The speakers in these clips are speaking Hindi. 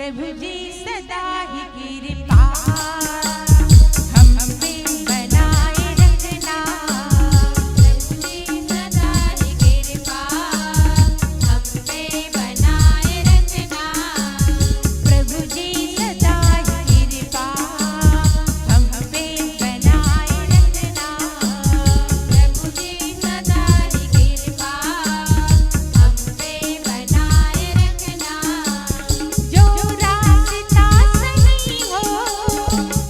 प्रभु जी सदा ही कृपा हम पे बनाए रखना। प्रभु जी सदा ही कृपा हम पे बनाए रखना। प्रभु जी सदा ही कृपा हम पे बनाए रखना। प्रभु जी सदा ही कृपा हम पे बनाए रखना। जो रास्ता सही हो,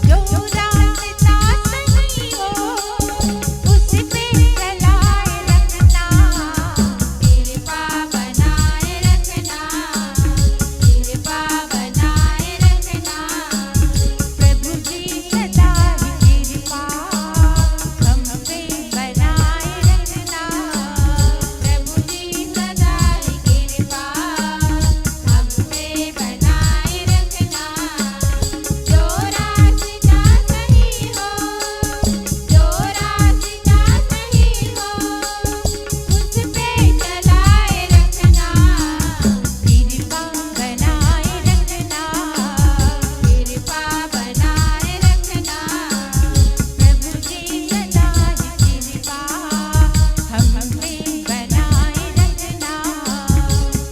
जो रास्ता सही हो, उस पे चलाए रखना। कृपा बनाए रखना, कृपा बनाए रखना। प्रभु जी सदा ही कृपा हम पे बनाए रखना। प्रभु जी सदा ही कृपा हम पे बनाए रखना। जो रास्ता सही हो, जो रास्ता सही हो, उस पे चलाए रखना। कृपा बनाए रखना, कृपा बनाए रखना। प्रभु जी सदा ही कृपा हम पे बनाए रखना।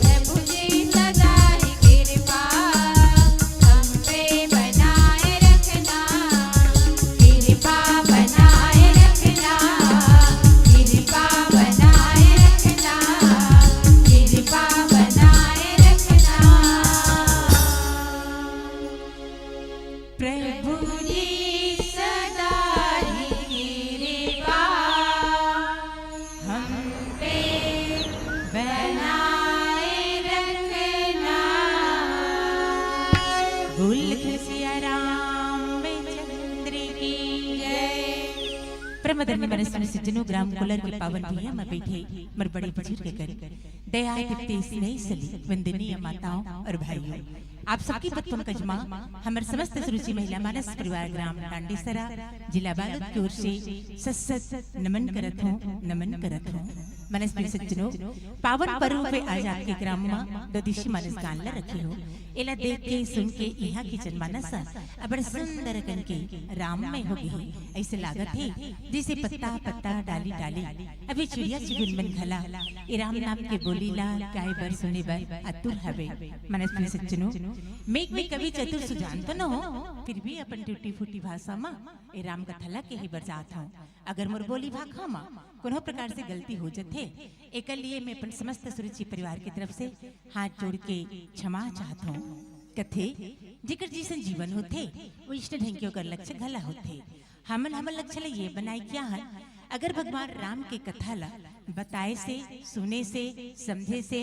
प्रभु जी सदा ही कृपा हम पे बनाए रखना। कृपा बनाए रखना, कृपा बनाए रखना। कृपा बनाए रखना। प्रभु जी सदा ही कृपा हम पे बनाए रखना। भूल सिया राम में चंद्र की जय। प्रमदन मन सज्जनों ग्राम कुलर के पावन भैया में बैठे मर बड़े बुजुर्ग कर दया दीप्ति स्नेह सली वंदनीय माताओं और भाइयों, आप सबकी पंकज माँ हमारे समस्त सुरुचि महिला मानस परिवार ग्राम डांडीसरा जिला बागत की ओर से सत नमन करत हूँ, नमन करत हूँ। मनस प्रिय सज्जनों, पावन पर्व पे आज आपके ग्राम में दो दिशी मानस गान ला रखे हो। एला देख के सुन के यहाँ की जनमानस अब सुंदर कन के राम में हो गई। ऐसे लागत है जैसे पत्ता पत्ता डाली डाली अभी चिड़िया चिगुन मन घला ए राम नाम के बोलीला काय बर सुने बर अतुर हवे। मनस प्रिय सज्जनों, मैं कवि चतुर सुजान तो न हो, फिर भी अपन टूटी फूटी भाषा में ए राम कथा ला के ही बरजात हूँ। अगर मोर बोली भाखा में कोनो प्रकार से गलती हो जाते एक लिए मैं अपन समस्त सुरुचि परिवार की तरफ से हाथ जोड़ के क्षमा चाहता हूँ। कथे जिकर जैसन जीवन होते वो इष्ट ढंगियों कर लक्ष्य घला होते। हमन लक्ष्य ला ये बनाए क्या है, अगर भगवान राम के कथा ला बताए से सुने से समझे से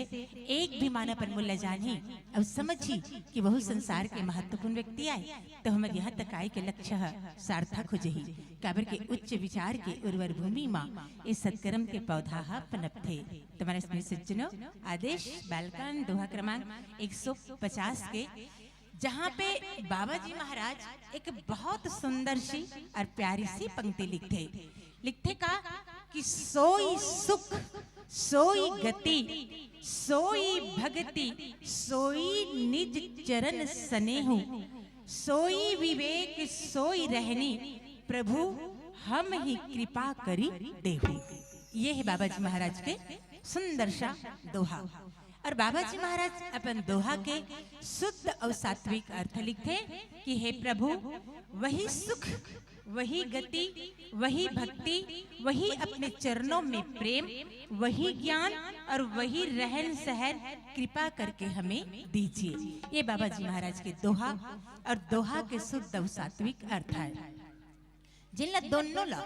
एक भी मानापन मूल्य जाने अब समझी कि वह संसार के महत्वपूर्ण व्यक्ति आए तो हमारे यहाँ तक आए के लक्ष्य सार्थक हो जही। काबर के उच्च विचार के उर्वर भूमि माँ इस सत्कर्म के पौधा पनप थे। तुम्हारे स्मृति सज्जनों, आदेश बालकान दोहा क्रमांक 150 के जहाँ पे बाबा जी महाराज एक बहुत सुंदर सी और प्यारी सी पंक्ति लिखते का कि सोई सुख सोई गति सोई भक्ति सोई निज चरण स्नेहु सोई विवेक सोई रहनी प्रभु हम ही कृपा करी देहु। ये है बाबा जी महाराज के सुंदर सा दोहा। और बाबा जी महाराज अपन दोहा के शुद्ध और सात्विक अर्थ लिखते कि हे प्रभु वही सुख वही गति वही भक्ति वही अपने चरणों में प्रेम वही ज्ञान और वही रहन सहन कृपा करके हमें दीजिए। ये बाबा जी महाराज के दोहा और दोहा के शुद्ध और सात्विक अर्थ है। जिन दोनों ला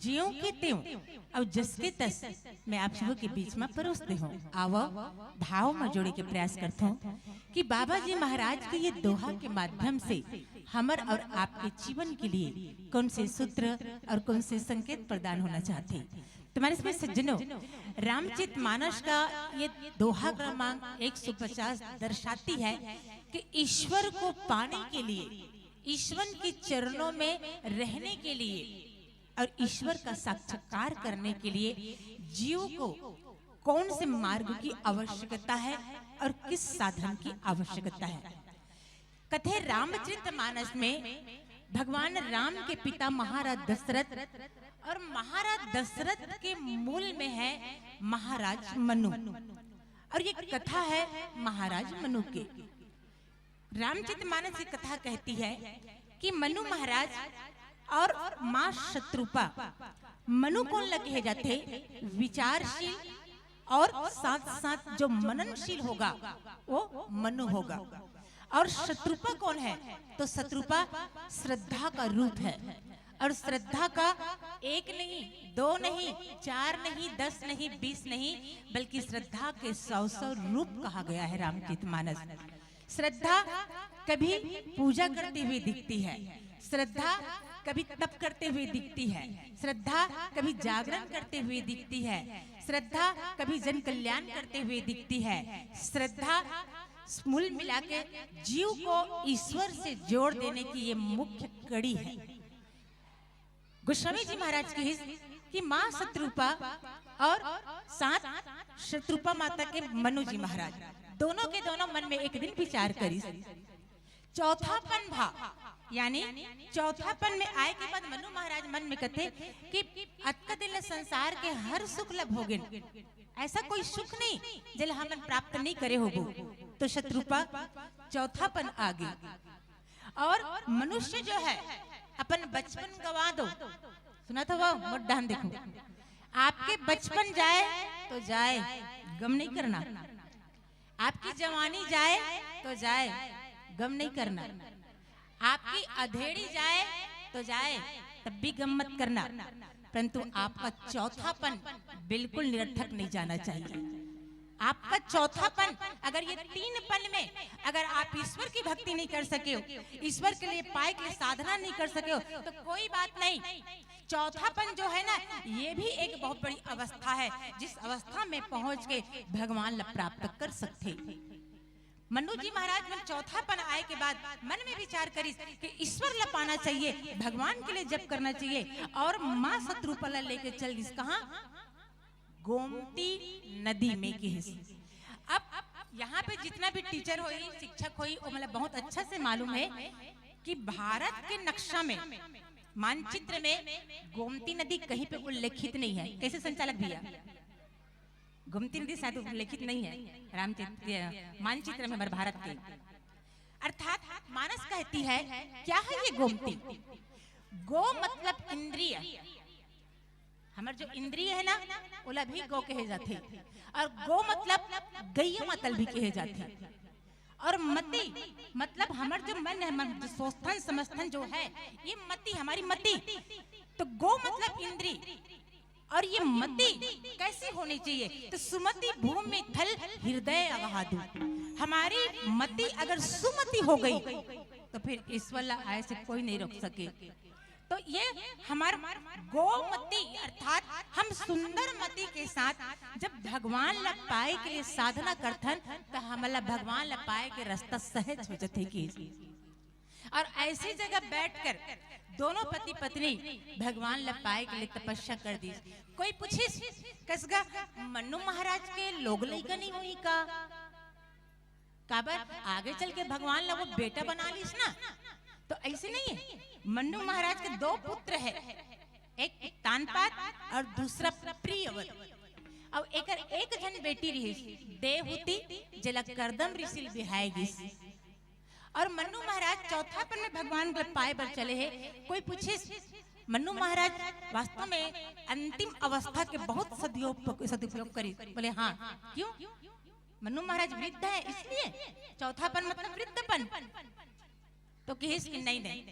जियों के त्यों और जसके तस मैं आप सबों के बीच में परोसते हूँ। आवो भाव में जोड़े के प्रयास करता हूँ कि बाबा जी महाराज के ये दोहा के माध्यम से हमर और आपके जीवन के लिए कौन से सूत्र और कौन से संकेत प्रदान होना चाहते। तुम्हारे इसमें सज्जनों, रामचरित मानस का ये दोहा क्रमांक 150 दर्शाती है कि ईश्वर को पाने के लिए, ईश्वर के चरणों में रहने के लिए और ईश्वर का साक्षात्कार करने के लिए जीव को कौन से मार्ग की आवश्यकता है और किस साधन की आवश्यकता है। कथे रामचरितमानस में भगवान राम के पिता महाराज दशरथ और महाराज दशरथ के मूल में है महाराज मनु, और ये कथा है महाराज मनु के। रामचरितमानस की कथा कहती है कि मनु महाराज और मां शत्रुपा, मनु कौन लगे जाते विचारशील और साथ साथ जो मननशील होगा वो मनु होगा। और शत्रुपा कौन है? तो शत्रुपा श्रद्धा का रूप है, और श्रद्धा का एक नहीं, दो नहीं, चार नहीं, 10 नहीं, 20 नहीं, बल्कि श्रद्धा के 100 रूप कहा गया है रामचरितमानस। श्रद्धा कभी पूजा करते हुए दिखती है, श्रद्धा कभी तप करते हुए दिखती है, श्रद्धा कभी जागरण करते हुए दिखती है, श्रद्धा कभी जन कल्याण करते हुए दिखती है। श्रद्धा मूल मिला के जीव को ईश्वर से जोड़ देने की ये मुख्य कड़ी है। गोस्वामी जी महाराज की कि माँ शत्रुपा और साथ शत्रुपा माता के मनु जी महाराज दोनों के दोनों मन में एक दिन विचार करी, चौथापन भाव, यानी चौथापन में आए के बाद मनु महाराज मन में कहते कि अतका दिल संसार के हर सुख लभ होगे, ऐसा कोई सुख नहीं जल हम प्राप्त नहीं करे होगो। तो शत्रुपा चौथापन आ गई, और मनुष्य जो है अपन बचपन गवा दो, सुना था वो मुद्दान देखो, आपके बचपन जाए तो जाए, गम नहीं करना, आपकी जवानी जाए तो जाए, गम नहीं करना, आपकी अधेड़ी जाए तो जाए, तब भी गम मत करना, परंतु आपका चौथापन बिल्कुल निरर्थक नहीं जाना चाहिए। आपका चौथापन, अगर ये 3 पन में अगर आप ईश्वर की भक्ति नहीं कर सके हो, ईश्वर के लिए पाए के लिए साधना नहीं कर सके हो, तो कोई बात नहीं। चौथापन जो है ना, ये भी एक बहुत बड़ी अवस्था है, जिस अवस्था में पहुंच के भगवान ला प्राप्त कर सकते। मनु जी महाराज में चौथापन आए के बाद मन में विचार करी कि ईश्वर ला पाना चाहिए, भगवान के लिए जप करना चाहिए, और माँ शत्रुपा ला लेके चल दिस कहाँ? गोमती नदी में की। अब यहाँ पे जितना भी टीचर होई, शिक्षक होई, वो मतलब बहुत अच्छा से मालूम है कि भारत के नक्शा में, मानचित्र में गोमती नदी कहीं पे उल्लेखित नहीं है। कैसे संचालक भैया? गोमती नदी शायद उल्लेखित नहीं है रामचित्र मानचित्र में हमारे भारत के। अर्थात मानस कहती है क्या है ये गोमती? गो मतलब इंद्रिय, हमारे जो इंद्रिय है ना ओला भी गो कहे जाते, और गो मतलब गैया मतल भी कहे जाते, और मति मतलब हमार जो मन है, जो सोचथन समझथन जो है, ये मति हमारी मति। तो गो मतलब इंद्री, और ये मति कैसी होनी चाहिए? तो सुमति भूमि थल हृदय अगाधु, हमारी मति अगर सुमति हो गई तो फिर ईश्वर आए से कोई नहीं रोक सके। तो ये हमार गोमती, अर्थात हम सुंदर मति के साथ जब भगवान ला पाए के लिए साधना करथन, तो हमला भगवान ला पाए के रास्ता सहज हो जाते की। और ऐसी जगह बैठकर दोनों पति पत्नी भगवान ला पाए के लिए तपस्या कर दी। कोई पूछे कसगा मनु महाराज के लोग लइका नहीं हुई का? काबर आगे चल के भगवान ला वो बेटा बना लीस ना, तो ऐसे नहीं है। मनु महाराज के 2 पुत्र है, एक तानपात और दूसरा प्रियव्रत, और एक जन बेटी रही देवहूति जला करदम ऋषि बिहाएगी। और मनु महाराज चौथापन में भगवान के पाए पर चले हैं। कोई पूछे मनु महाराज वास्तव में अंतिम अवस्था के बहुत सदुपयोग करी? बोले हाँ। क्यों? मनु महाराज वृद्ध है इसलिए, चौथापन मतलब वृद्धपन। तो कहें नहीं,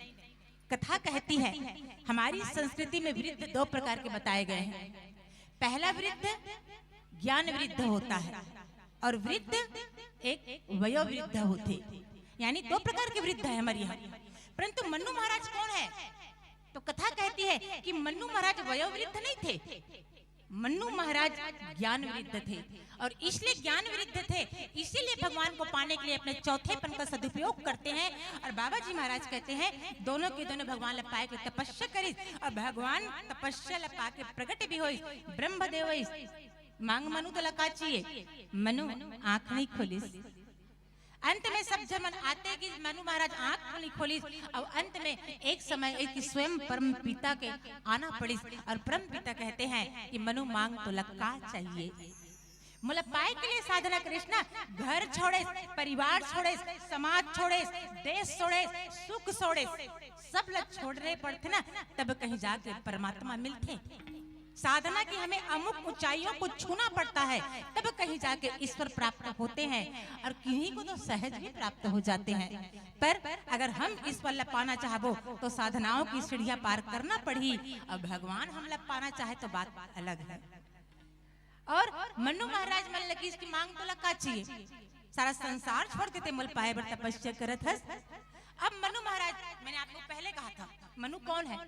कथा कहती है हमारी संस्कृति में वृद्ध 2 प्रकार के बताए गए हैं। पहला वृद्ध ज्ञान वृद्ध होता है, और वृद्ध एक वयोवृद्ध होते, यानी 2 प्रकार के वृद्ध है हमारे यहाँ। परंतु मनु महाराज कौन है? तो कथा कहती है कि मनु महाराज वयोवृद्ध नहीं थे, मनु महाराज ज्ञान वृद्ध थे, और इसलिए ज्ञान वृद्ध थे, इसीलिए भगवान को पाने के लिए अपने चौथेपन का सदुपयोग करते हैं। और बाबा जी महाराज कहते हैं दोनों के दोनों भगवान लपाए के तपस्या करी, और भगवान तपस्या लपा के प्रकट भी होई। ब्रह्मदेव मांग मनु तो लका चाहिए, मनु आंख नहीं खोलिस। अंत में सब जमन आते कि मनु महाराज आंख नहीं खोली और अंत में एक समय एक स्वयं परम पिता के आना पड़ी और परम पिता कहते हैं कि मनु मांग तो लक्का चाहिए। मतलब पाए के लिए साधना कृष्णा घर छोड़े, परिवार छोड़े, समाज छोड़े, देश छोड़े, सुख छोड़े, सब लोग छोड़ने पड़ते ना, तब कहीं जाके परमात्मा मिलते। साधना की हमें अमुक ऊंचाइयों को छूना पड़ता है, तब कहीं जाके ईश्वर प्राप्त होते हैं, और किन्हीं को तो सहज भी प्राप्त हो जाते हैं। पर अगर हम ईश्वर पाना चाहो तो साधनाओं की सीढ़ियां पार करना पड़ी, और भगवान हम पाना चाहे तो बात अलग है। और मनु महाराज मन लगी इसकी मांग तो लगा चाहिए, सारा संसार छोड़ के ते मल पाए बर तपस्या करत हस। अब मनु महाराज, मैंने आपको पहले कहा था मनु कौन है,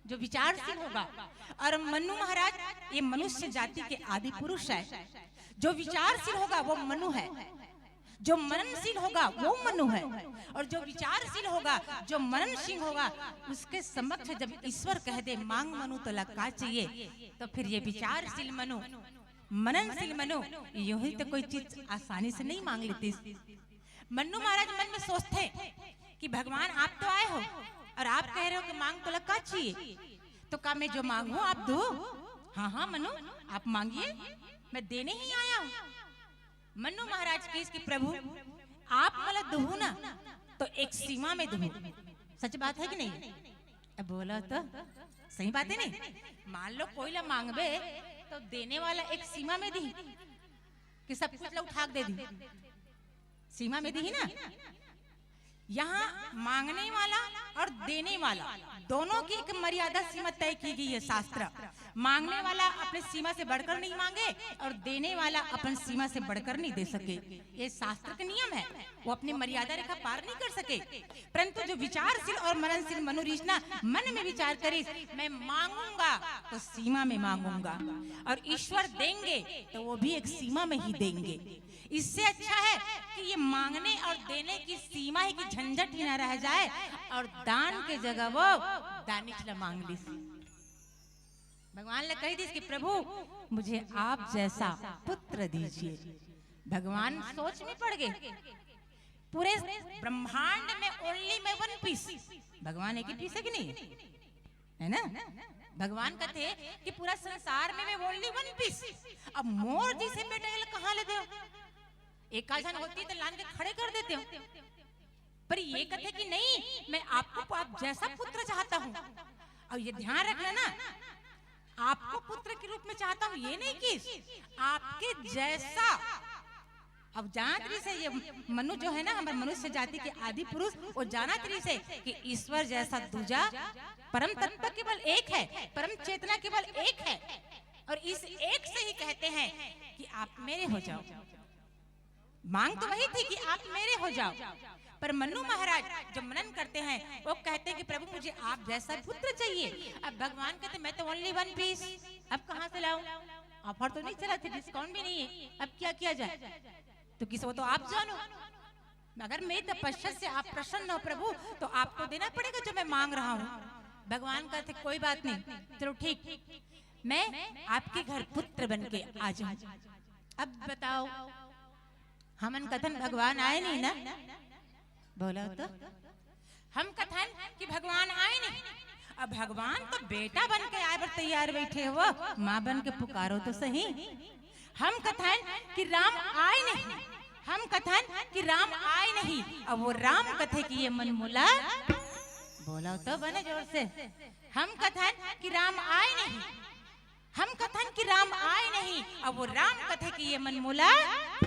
जो विचारशील होगा, और मनु महाराज ये मनुष्य जाति के आदि पुरुष है। जो विचारशील होगा वो मनु है, जो मननशील होगा वो मनु है, और जो विचारशील होगा, जो मननशील होगा, उसके समक्ष जब ईश्वर कह दे मांग मनु तो लगा चाहिए, तो फिर ये विचारशील मनु, मननशील मनु यूं ही तो कोई चीज आसानी से नहीं मांग लेती। मनु महाराज मन में सोचते कि भगवान आप तो आए हो और आप कह रहे हो कि मांग तो लगा चाहिए, तो क्या मैं जो मांगू आप दो? हाँ हाँ मनु आप मांगिए, मैं देने ही आया हूँ। मनु महाराज की इसकी प्रभु आप मतलब दो ना तो एक सीमा में दो। सच बात है कि नहीं? अब बोला तो सही बात है नहीं? मान लो कोई ला मांगबे तो देने वाला एक सीमा में दी कि सब कुछ लोग उठा दे दी, सीमा में दी ही ना। यहाँ मांगने वाला और देने वाला दोनों की एक मर्यादा सीमा तय की गई है शास्त्र। मांगने वाला अपने सीमा से बढ़कर नहीं मांगे और देने वाला अपन सीमा से बढ़कर नहीं दे सके, ये शास्त्र का नियम है। वो अपनी मर्यादा रेखा पार नहीं कर सके। परंतु जो विचारशील और मननशील मनुरीष्णा मन में विचार करे, मैं मांगूंगा तो सीमा में मांगूंगा, और ईश्वर देंगे तो वो भी एक सीमा में ही देंगे। इससे अच्छा है कि ये मांगने और देने की सीमा ही की झंझट ही ना रह जाए, और दान के जगह वो दानिश ला मांग ली। भगवान ने कही थी कि प्रभु मुझे आप जैसा पुत्र दीजिए। भगवान सोच में पड़ गए, पूरे ब्रह्मांड में ओनली में वन पीस, भगवान एक ही पीस है कि नहीं है ना? भगवान कहते कि पूरा संसार में मैं ओनली वन पीस। अब मोर जी से बेटा कहाँ लेते हो? एक आजान होती तो लान के खड़े कर देते हो, पर ये कहते कि नहीं मैं आपको आप जैसा पुत्र चाहता हूँ। और ये ध्यान रखना ना, आपको पुत्र के रूप में चाहता हूँ, ये नहीं कि आपके जैसा। अब जाना तरी से ये मनु जो है ना, हमारे मनुष्य जाति के आदि पुरुष, वो जाना तरी से कि ईश्वर जैसा दूजा परम तत्व केवल एक है, परम चेतना केवल एक है, और इस एक से ही कहते हैं कि आप मेरे हो जाओ। मांग तो वही थी कि आप मेरे हो जाओ, पर मनु महाराज जो मनन करते हैं वो कहते हैं कि प्रभु मुझे आप जैसा पुत्र चाहिए। अब भगवान कहते मैं तो ओनली वन पीस, अब कहाँ से लाऊं? ऑफर तो नहीं चला थे, डिस्काउंट भी नहीं है, अब क्या किया जाए? तो किसी वो तो आप जानो। अगर मेरी तपस्या से आप प्रसन्न हो प्रभु तो आपको देना पड़ेगा जो मैं मांग रहा हूँ। भगवान कहते कोई बात नहीं, चलो ठीक, मैं आपके घर पुत्र बन के आ जाऊं। अब बताओ, हमन कथन भगवान आए नहीं ना, बोला तो हम कथन कि भगवान आए नहीं। अब भगवान तो बेटा बन के आए पर तैयार बैठे हो, माँ बन के पुकारो तो सही। हम कथन कि राम आए नहीं, हम कथन कि राम आए नहीं, अब वो राम कथे कि ये मनमूला, बोला तो बने जोर से। हम कथन कि राम आए नहीं, हम कथन कि राम आए नहीं, अब वो राम कथे कि ये मनमूला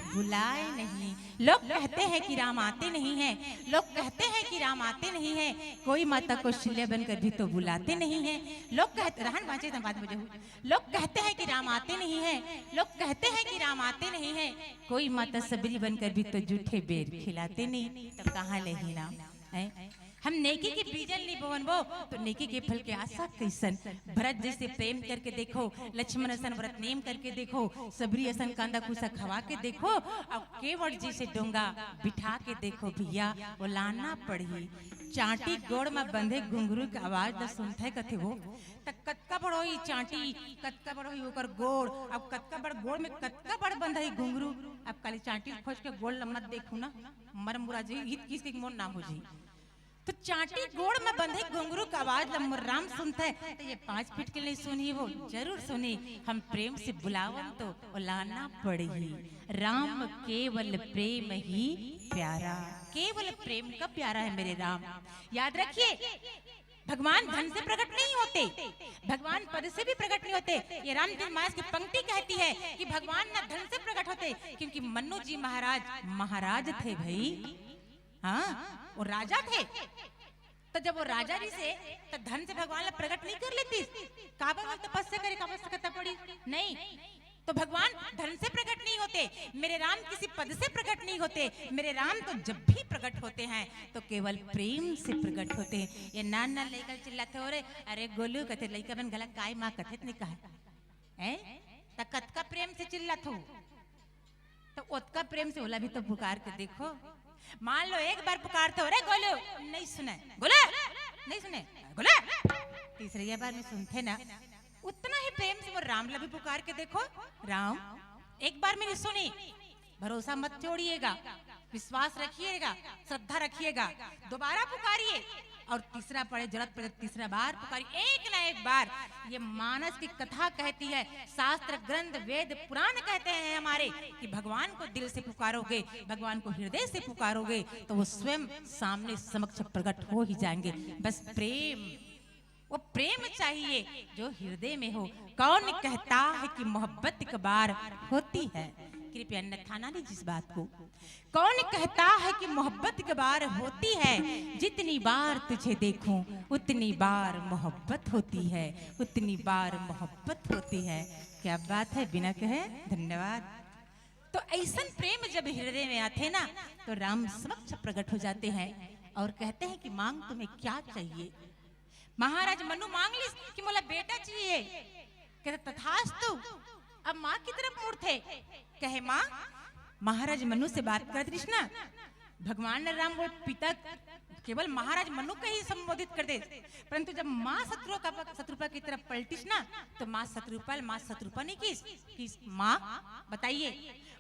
बुलाए नहीं। लोग कहते हैं कि राम आते नहीं हैं, लोग कहते हैं कि राम आते नहीं हैं, कोई माता को शल्य बनकर भी तो बुलाते नहीं हैं। लोग कहते रहन बाजे बात मुझे, लोग कहते हैं कि राम आते नहीं हैं, लोग कहते हैं कि राम आते नहीं हैं, कोई माता सबरी बनकर भी तो जूठे बेर खिलाते नहीं, तब कहाँ ले ही नाम है? हम नेकी के बीजन नहीं बोवनबो तो नेकी के फल के आशा कैसन। भरत जैसे प्रेम करके देखो, लक्ष्मण असन व्रत नेम करके देखो, सबरी असन कांदा कुसा खवा के देखो, और केवट जी से डोंगा बिठा के देखो भैया, वो लाना पड़ी। चांटी गोड़ में बंधे घुंघरू की आवाज न सुनते कथे वो त कतका बड़ होई चांटी, कतका बड़ होई ओकर गोड़, अब कतका बड़ गोड़ में कतका बड़ बंधई घुंघरू। अब काली चांटी खोज के गोड़ मत देखू ना, मर मुरा जी हित किस के मोन ना हो जी। तो चांटी गोड़ में बंधे घुंघरू का आवाज राम सुनता है तो ये 5 फीट के लिए सुनी वो जरूर सुनी। हम प्रेम से बुलावन तो बुलाना पड़ेगी। राम केवल प्रेम ही प्यारा, केवल प्रेम का प्यारा है मेरे राम। याद रखिए भगवान धन से प्रकट नहीं होते, भगवान पद से भी प्रकट नहीं होते। ये रामचंद्र मास की पंक्ति कहती है कि भगवान न धन से प्रकट होते, क्योंकि मन्नू जी महाराज थे भाई। हाँ वो राजा थे, तो जब वो राजा जी से तो धन से भगवान प्रकट नहीं कर लेती। काबा में तपस्या करे, काबा से कहता पड़ी नहीं, तो भगवान धन से प्रकट नहीं होते। मेरे राम किसी पद से प्रकट नहीं होते। मेरे राम तो जब भी प्रकट होते हैं तो केवल प्रेम से प्रकट होते हैं। ये नान नान लइका चिल्लाते हो रे, अरे गोलू कहते लइका बन गला काय माँ कथित नहीं कहा है त कतका प्रेम से चिल्लात हो, तो उतका प्रेम से होला भी तो पुकार के देखो। मान लो एक बार पुकारते हो रे गोलू, नहीं सुने गोला, नहीं सुने गोला, तीसरी बार में सुनते ना, उतना ही प्रेम से वो राम लभी पुकार के देखो। राम एक बार मैंने सुनी, भरोसा मत छोड़िएगा, विश्वास रखिएगा, श्रद्धा रखिएगा, दोबारा पुकारिए और तीसरा पड़े जरूरत पड़े तीसरा बार पुकारिए, एक ना एक बार। ये मानस की कथा कहती है, शास्त्र ग्रंथ वेद पुराण कहते हैं हमारे कि भगवान को दिल से पुकारोगे, भगवान को हृदय से पुकारोगे तो वो स्वयं सामने समक्ष प्रकट हो ही जाएंगे। बस प्रेम, वो प्रेम चाहिए जो हृदय में हो। कौन कहता है कि मोहब्बत एक बार होती है, कृपया अन्यथा ना लीजिए इस बात को। कौन कहता है कि मोहब्बत एक बार होती है, जितनी बार तुझे देखूं उतनी बार मोहब्बत होती है, उतनी बार मोहब्बत होती है। क्या बात है, बिना कहे धन्यवाद। तो ऐसा प्रेम जब हृदय में आते ना तो राम समक्ष प्रकट हो जाते हैं और कहते हैं कि मांग तुम्हें क्या चाहिए। महाराज मनु मांग ली कि मोला बेटा चाहिए, कहते तथास्तु। अब माँ की तरफ मुड़ थे, कहे माँ, महाराज मनु से बात कर कृष्णा। भगवान ने राम बोल पिता केवल महाराज मनु को ही संबोधित कर दे, परंतु जब माँ शत्रुपा की तरफ पलटिस ना तो माँ शत्रुपा नहीं किस माँ बताइए।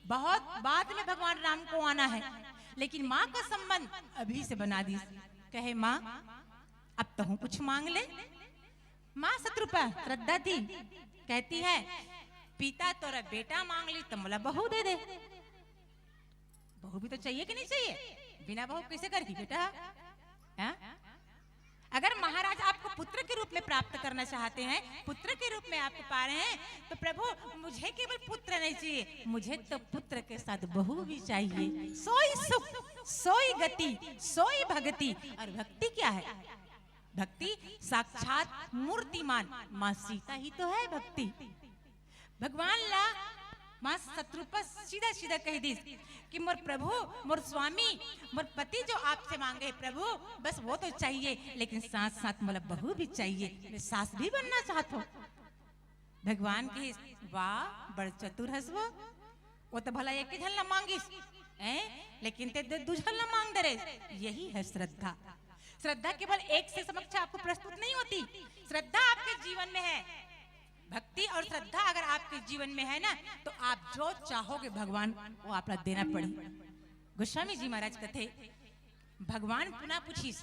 बहुत बाद में भगवान राम को आना है, लेकिन माँ का संबंध अभी से बना दी। कहे माँ अब तो हूँ कुछ मांग ले। माँ शत्रुपा श्रद्धा थी, कहती है पिता तोरा बेटा मांग ली तो मोला बहू दे दे। बहू भी तो चाहिए कि नहीं चाहिए, बिना बहू कैसे करेगी बेटा। हा? अगर महाराज आपको पुत्र के रूप में प्राप्त करना चाहते हैं, पुत्र के रूप में आपको पा रहे हैं, तो प्रभु मुझे केवल पुत्र नहीं चाहिए, मुझे तो पुत्र के साथ बहू भी चाहिए। सोई सुख, सोई गति, सोई भक्ति। और भक्ति क्या है? भक्ति साक्षात मूर्तिमान माँ सीता ही तो है भक्ति। भगवान ला माँ शत्रुपा सीधा सीधा कह दी कि मोर प्रभु, मोर स्वामी, मोर पति जो आपसे मांगे प्रभु, बस वो तो चाहिए, लेकिन साथ साथ मोला बहू भी चाहिए, मैं सास भी बनना चाहता हूँ। भगवान की वाह बड़ चतुर हस वो तो भला एक ही झल न मांगिस, लेकिन ते दूझल न मांग दे। यही है श्रद्धा। श्रद्धा केवल एक से समक्ष आपको प्रस्तुत नहीं होती, श्रद्धा आपके जीवन में है। भक्ति और श्रद्धा अगर आपके जीवन में है ना तो आप जो चाहोगे भगवान वो आप देना पड़े। गोस्वामी जी महाराज कहते भगवान पुनः पूछिस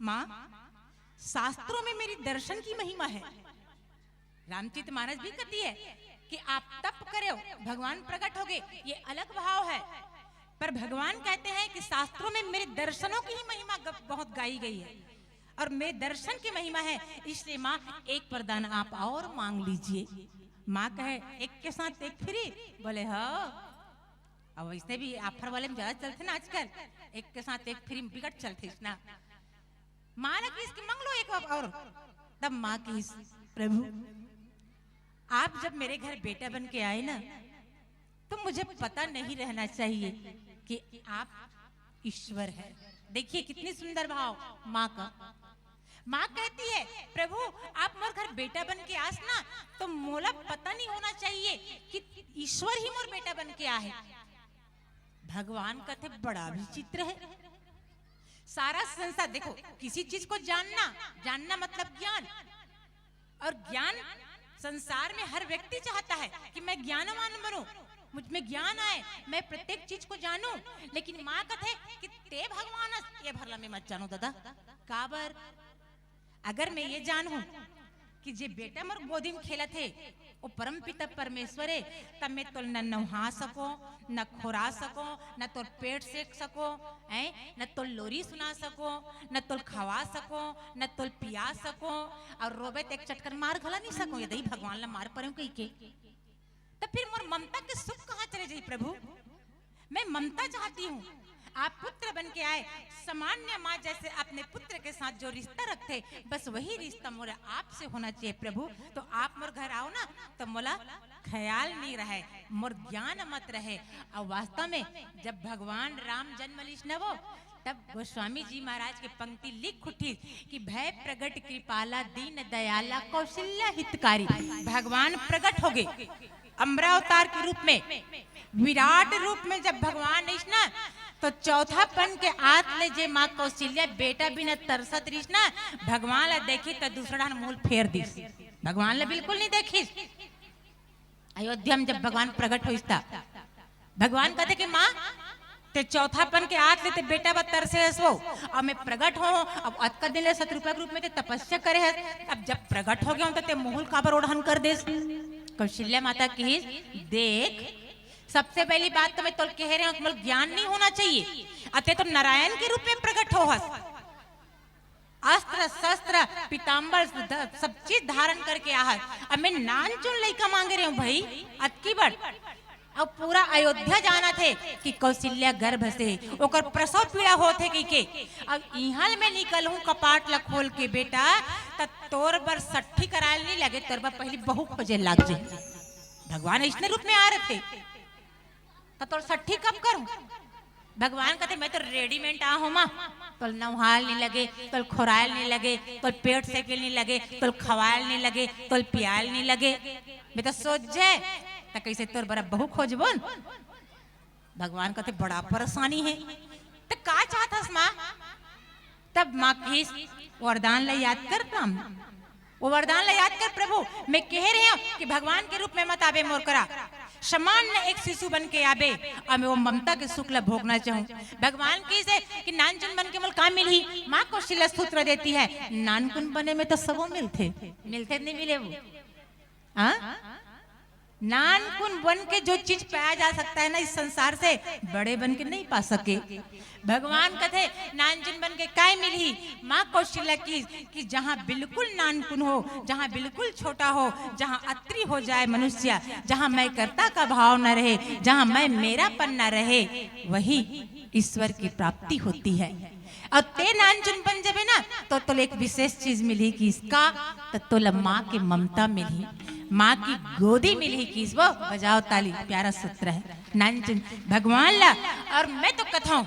माँ शास्त्रों में मेरी दर्शन की महिमा है। रामचरित मानस भी कहती है कि आप तप करो भगवान प्रकट होगे, ये अलग भाव है। पर भगवान कहते हैं कि शास्त्रों में मेरे दर्शनों की ही महिमा बहुत गाई गई है और मेरे दर्शन की महिमा है, इसलिए माँ एक वरदान आप और मांग लीजिए। माँ कहे एक के साथ एक फ्री, बोले हाँ। अब वैसे भी ऑफर वाले में ज्यादा चलते ना आजकल, एक के साथ एक फ्री बिगट चलते ना। माँ ने कि इसकी मांग लो एक और। तब माँ की प्रभु आप जब मेरे घर बेटा बन के आए ना तो मुझे पता नहीं रहना चाहिए कि आप ईश्वर है। देखिए कितनी सुंदर भाव माँ का। माँ कहती है प्रभु आप मोर घर बेटा बन के आस ना तो मोला पता नहीं होना चाहिए कि ईश्वर ही मोर बेटा बन के आए। भगवान कहते बड़ा विचित्र है, सारा संसार देखो, किसी चीज को जानना, जानना मतलब ज्ञान, और ज्ञान संसार में हर व्यक्ति चाहता है कि मैं ज्ञानवान बनूं, मुझ में ज्ञान आए, मैं प्रत्येक चीज को जानूं। लेकिन माँ कहते कि ते भगवान ये भरला में मत जानो दादा। काबर अगर मैं ये जानूं कि जे बेटा मोर गोदी में खेला थे वो परम पिता परमेश्वर है, तब मैं तो न नहा सको, न खुरा सको, न तो पेट सेक सको, न तो लोरी सुना सको, न तो खवा सको, न तो पिया सको, और रोबे एक चटकर मार घला नहीं सको। ये दही भगवान ला मार पड़े कहीं के, तो फिर मोर ममता के सुख कहाँ चले जाए प्रभु? मैं ममता चाहती हूँ। आप पुत्र बन के आए, सामान्य माँ जैसे अपने पुत्र के साथ जो रिश्ता रखते, बस वही रिश्ता मोरा आपसे होना चाहिए प्रभु। तो आप मोर घर आओ ना, तो मोला ख्याल नहीं रहे, मोर ज्ञान मत रहे। और वास्तव में जब भगवान राम जन्म लिस न वो, तब गोस्वामी जी महाराज की पंक्ति लिख उठी कि भय प्रगट कृपाला दीन दयाला कौशल्या हितकारी। भगवान प्रकट हो गए अमरावतार के रूप में, विराट रूप में। जब भगवान इस ना, तो चौथापन के आत ले जे माँ कौशल्या बेटा बिना तरसत रही ना, भगवान ला देखी तो दूसरा मूल फेर दी। भगवान ला बिल्कुल नहीं देखी। अयोध्या में जब भगवान प्रकट हुई, भगवान कहते कि माँ ते चौथापन के आत लेते बेटा बा तरसे हसो, अब मैं प्रकट हो, अब अतका दिन ले शत्रुपा के रूप में ते तपस्या करे है। अब जब प्रकट हो गया तो ते मोहल काबर ओढ़ान कर दे। कौशल्या माता की देख, सबसे पहली बात तो मैं तो कह रहे हूं, ज्ञान नहीं होना चाहिए। अतः तो नारायण के रूप में प्रकट हो, अस्त्र शस्त्र पीताम्बर सब चीज धारण करके आहत। अब मैं नान चुन लइका मांगे रहे हूं भाई, अतकी बड़। अब पूरा अयोध्या जाना थे कि कौशल्या गर्भ से ओकर प्रसव पीड़ा होते कि के। अब इहाल में निकल हूं कपाट ला खोल के बेटा, त तोर बर सट्ठी करायल नहीं लगे, तोर बर पहली बहू खोजे लाग जे। भगवान इतने रूप में आ रहे थे, तो तोर सट्ठी कब करूं? भगवान कहते मैं तो रेडीमेड आ हूं माँ, तो नहाल नहीं लगे, तो खुरायल नहीं लगे, तो पेट सेकल नहीं लगे, तो खवायल नहीं लगे, तो पियाल नहीं लगे। मैं तो सोच जाए तो कैसे तोर बड़ा बहू खोजबो। भगवान कहते बड़ा परेशानी है, तो का चाहतस माँ? तब माँ की वरदान ला याद कर, वो वरदान ला याद कर प्रभु। मैं कह रही हूँ कि भगवान के रूप में मत आबे मोर करा, सामान्य एक शिशु बन के आबे, और मैं वो ममता के सुख ला भोगना चाहूं। भगवान की से कि नानचुन बन के मोल काम मिली, माँ कौशल्या सूत्र देती है, नानकुन बने में तो सबो मिलते नहीं मिले वो। नानकुन बन के जो चीज पाया जा सकता है ना इस संसार से, बड़े बन के नहीं पा सके। भगवान कहते नानचुन बन के काय मिली? माँ कौशल्या की कि जहाँ बिल्कुल नानकुन हो, जहाँ बिल्कुल छोटा हो, जहाँ अत्री हो जाए मनुष्य, जहाँ मैं कर्ता का भाव न रहे, जहाँ मैं मेरापन न रहे, वही ईश्वर की प्राप्ति होती है। और ते नानचुन बन जाबे ना, तो एक विशेष चीज मिली कि इसका तो माँ की ममता मिली, माँ की गोदी मिली कि वो बजाओ ताली। प्यारा सूत्र है नानचुन भगवान ला। और मैं तो कथाऊं,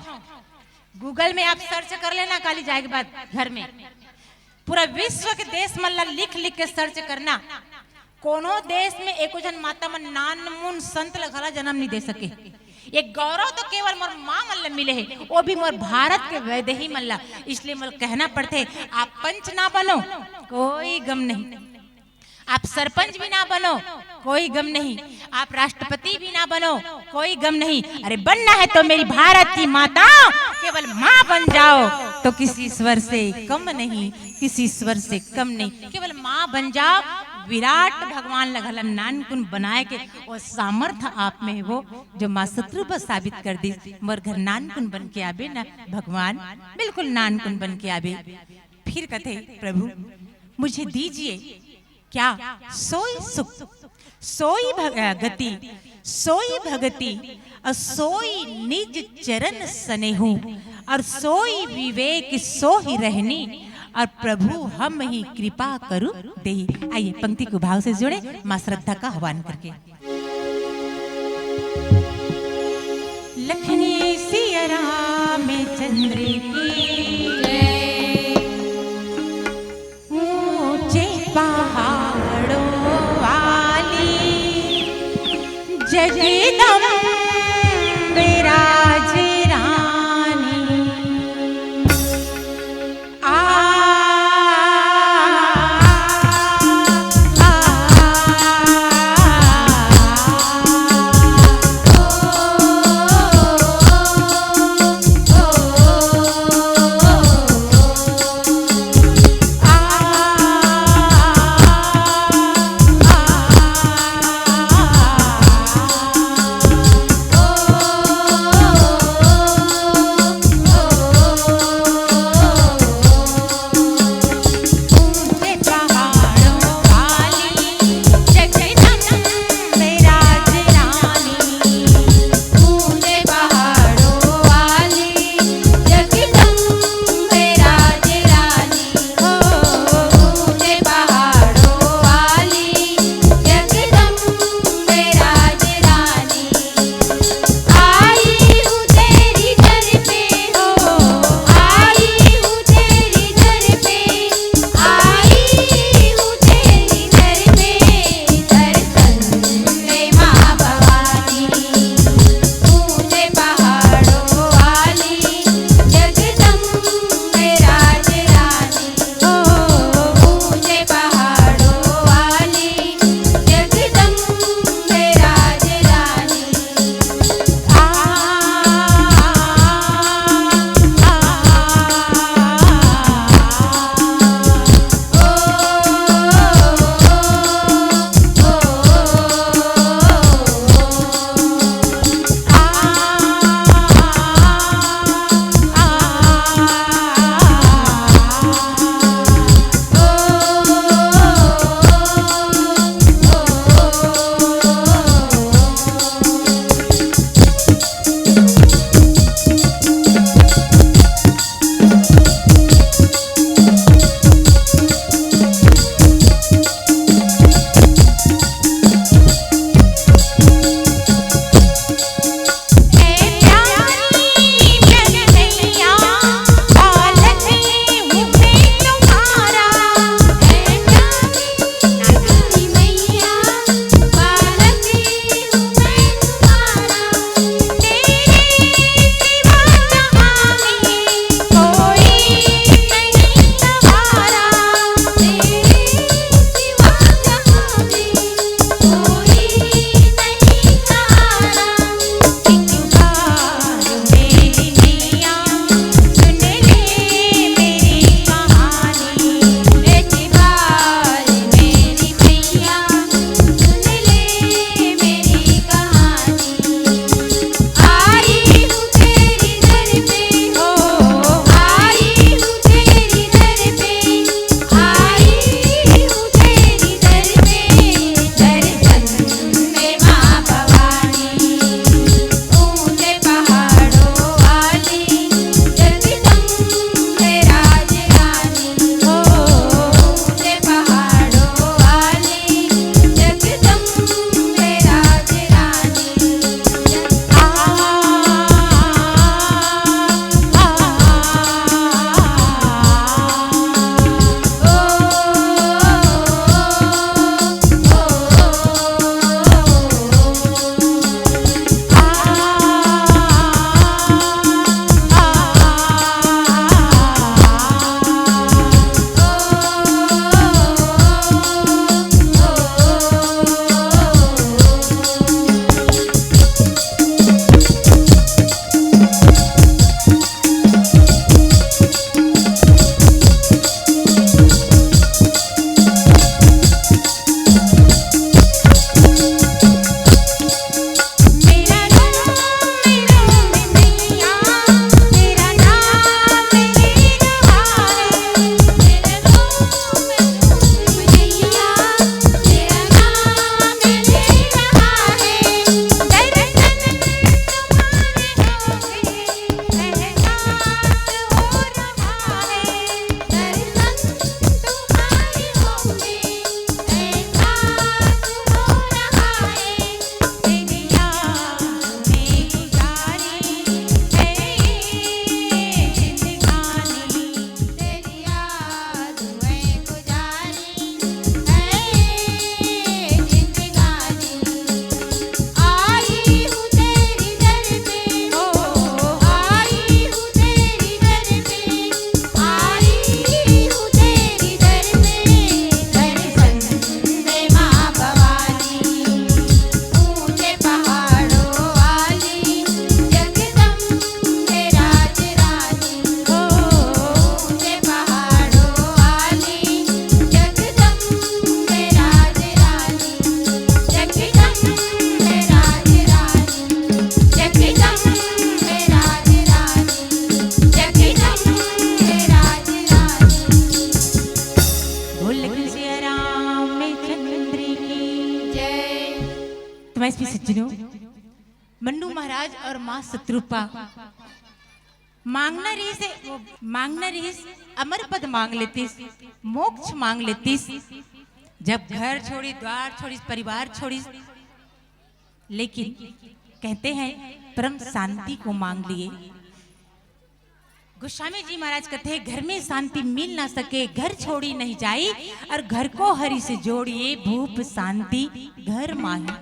गूगल में आप सर्च कर लेना काली जाए के बाद घर में, पूरा विश्व के देश मल्ला लिख लिख के सर्च करना, कोनो देश में एको जन माता मन नानमुन संत लगला जन्म नहीं दे सके। ये गौरव तो केवल मोर माँ मल्ला मिले है, वो भी मोर भारत के वैदेही मल्ला। इसलिए मोल कहना पड़ते, आप पंच ना बनो कोई गम नहीं, आप सरपंच भी ना बनो कोई गम नहीं, आप राष्ट्रपति भी ना बनो कोई गम नहीं। अरे बनना है तो मेरी भारत की माता केवल माँ बन जाओ, तो किसी ईश्वर से कम नहीं, किसी ईश्वर से कम नहीं, केवल माँ बन जाओ। विराट भगवान लगल नानकुन बनाए के वो सामर्थ्य आप में है, वो जो माँ शत्रु पर साबित कर दी। मोर घर नानकुन बन के आबे ना भगवान, बिल्कुल नानकुन बन के आबे। फिर कहते प्रभु मुझे दीजिए क्या? सोई सुख, सोई गति, सोई भगति, और सोई निज चरण स्नेहु, और सोई विवेक सो ही रहनी, और प्रभु हम ही कृपा करू देहि। आइए पंक्ति को भाव से जोड़े मां श्रद्धा का आह्वान करके। लखनी सिया रामचंद्र की जय, ऊंचे पहाड़ों वाली जगदम्बे राज रानी, सज्जनों, मन्नू महाराज और माँ शत्रुपा मांगना रही अमर पद मांग लेती, मोक्ष मांग लेती। जब घर छोड़ी, द्वार छोड़ी, परिवार छोड़ी, लेकिन कहते हैं परम शांति को मांग लिए। गोस्वामी जी महाराज कहते हैं घर में शांति मिल ना सके, घर छोड़ी नहीं जाई, और घर को हरि से जोड़िए, भूप शांति घर माही।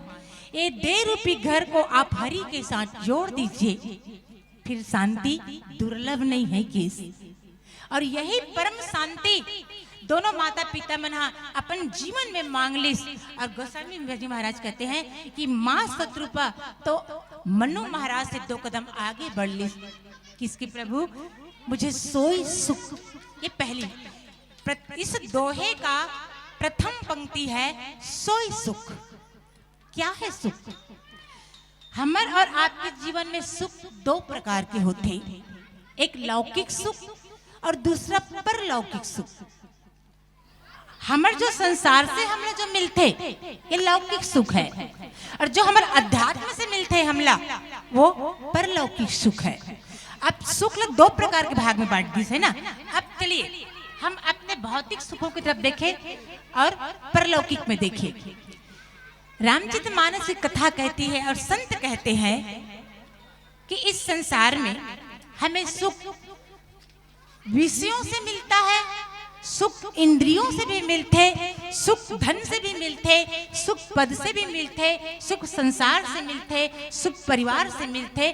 ये दे रूपी घर को आप हरि के साथ जोड़ दीजिए, फिर शांति दुर्लभ नहीं है किस। और यही परम शांति दोनों माता पिता मना अपन जीवन में मांग ली। और गोस्वामी जी महाराज कहते हैं कि माँ शत्रुपा तो मन्नू महाराज से 2 कदम आगे बढ़ ली। किसकी प्रभु? मुझे सोई सुख। ये पहली इस दोहे का प्रथम पंक्ति है सोई सुख। क्या है सुख? हमारे और आपके जीवन में सुख 2 प्रकार के होते हैं, एक लौकिक सुख और दूसरा परलौकिक सुख। हमारे जो संसार से हमला जो मिलते ये लौकिक सुख है, और जो हमारे अध्यात्म से मिलते हमला वो परलौकिक सुख है। अब सुख 2 प्रकार के भाग में बांट दी है ना। अब चलिए हम अपने भौतिक सुखों की तरफ देखें और परलौकिक में देखें। रामचरितमानस की कथा कहती है और संत कहते हैं कि इस संसार में हमें सुख विषयों से मिलता है, सुख इंद्रियों से भी मिलते, सुख धन से भी मिलते, सुख पद से भी मिलते, सुख संसार से मिलते, सुख परिवार से मिलते।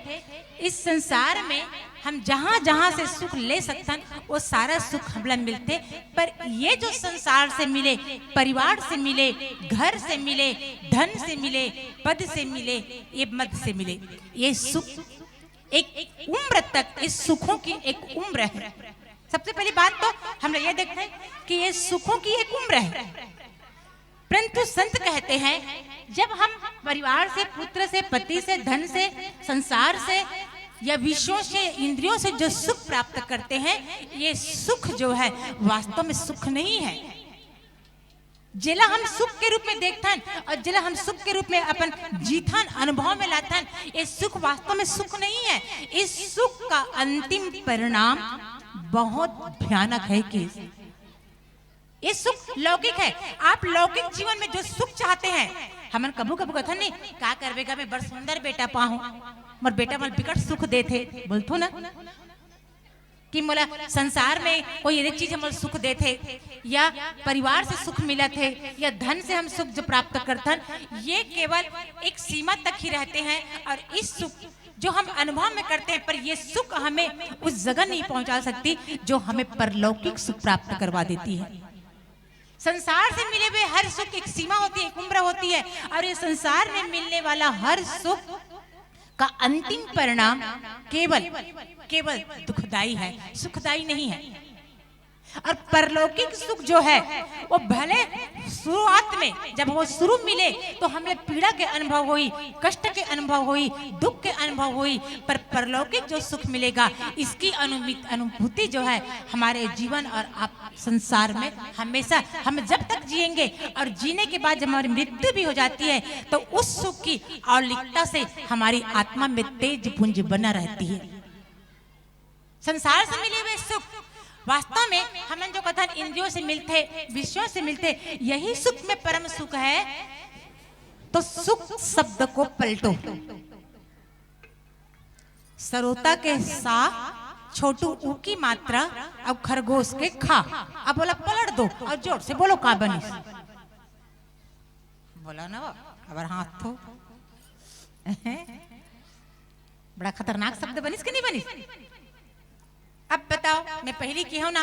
इस संसार में हम जहां जहां से सुख ले सकते हैं वो सारा सुख हमला मिलते। पर ये जो संसार से मिले, परिवार से मिले, घर से मिले, धन से मिले, पद से मिले, ये मद से मिले, ये सुख एक उम्र तक, इस सुखों की एक उम्र है। सबसे पहली बात तो हम ये देखते हैं कि ये सुखों की एक उम्र है। परंतु संत कहते हैं जब हम परिवार से, पुत्र से, पति से, धन से, संसार से या विषयों से, इंद्रियों से जो सुख प्राप्त करते हैं, ये सुख जो है वास्तव में सुख नहीं है। जिला हम सुख के रूप में देखथन और जिला हम सुख के रूप में अपन जीथन अनुभव में लाथन, ये सुख वास्तव में सुख नहीं है। इस सुख का अंतिम परिणाम बहुत भयानक है कि ये सुख लौकिक है। आप लौकिक जीवन में जो सुख चाहते हैं, हमन कबू कबू कथन नहीं का करवेगा, मैं बड़ सुंदर बेटा पाहूं, मोर बेटा मोर बिकट सुख देथे, बोलथो ना कि मोला संसार में कोई एक चीज हमर सुख देथे, या परिवार से सुख मिला थे, या धन से हम सुख जो प्राप्त करथन, ये केवल एक सीमा तक ही रहते हैं। और इस सुख जो हम अनुभव में करते हैं, पर ये सुख हमें उस जगह नहीं पहुंचा सकती जो हमें परलौकिक सुख प्राप्त करवा देती है। संसार से मिले हुए हर सुख एक सीमा होती है, एक उम्र होती है, और ये संसार में मिलने वाला हर सुख का अंतिम परिणाम केवल दुखदाई है, सुखदाई नहीं है। और परलौकिक सुख जो है वो भले शुरुआत में जब वो शुरू मिले तो हमें पीड़ा के अनुभव हुई, कष्ट के अनुभव हुई, दुख के अनुभव हुई, पर परलौकिक जो सुख मिलेगा इसकी अनुभूति जो है हमारे जीवन और आप संसार में हमेशा हम जब तक जिएंगे, और जीने के बाद जब हमारी मृत्यु भी हो जाती है तो उस सुख की औलिकता से हमारी आत्मा में तेज पुंज बना रहती है। संसार से मिले हुए सुख वास्तव में हम जो कथन इंद्रियों से मिलते, विषयों से मिलते, यही सुख में परम सुख है। तो सुख शब्द को पलटो, सरोता के सा, छोटू ऊ की मात्रा, अब खरगोश के खा। अब बोला पलट दो और जोर से बोलो का बनी। बोला ना अब हाथ थो बड़ा खतरनाक शब्द बनिस कि नहीं बनिस? अब बताओ, मैं पहली की हूं ना,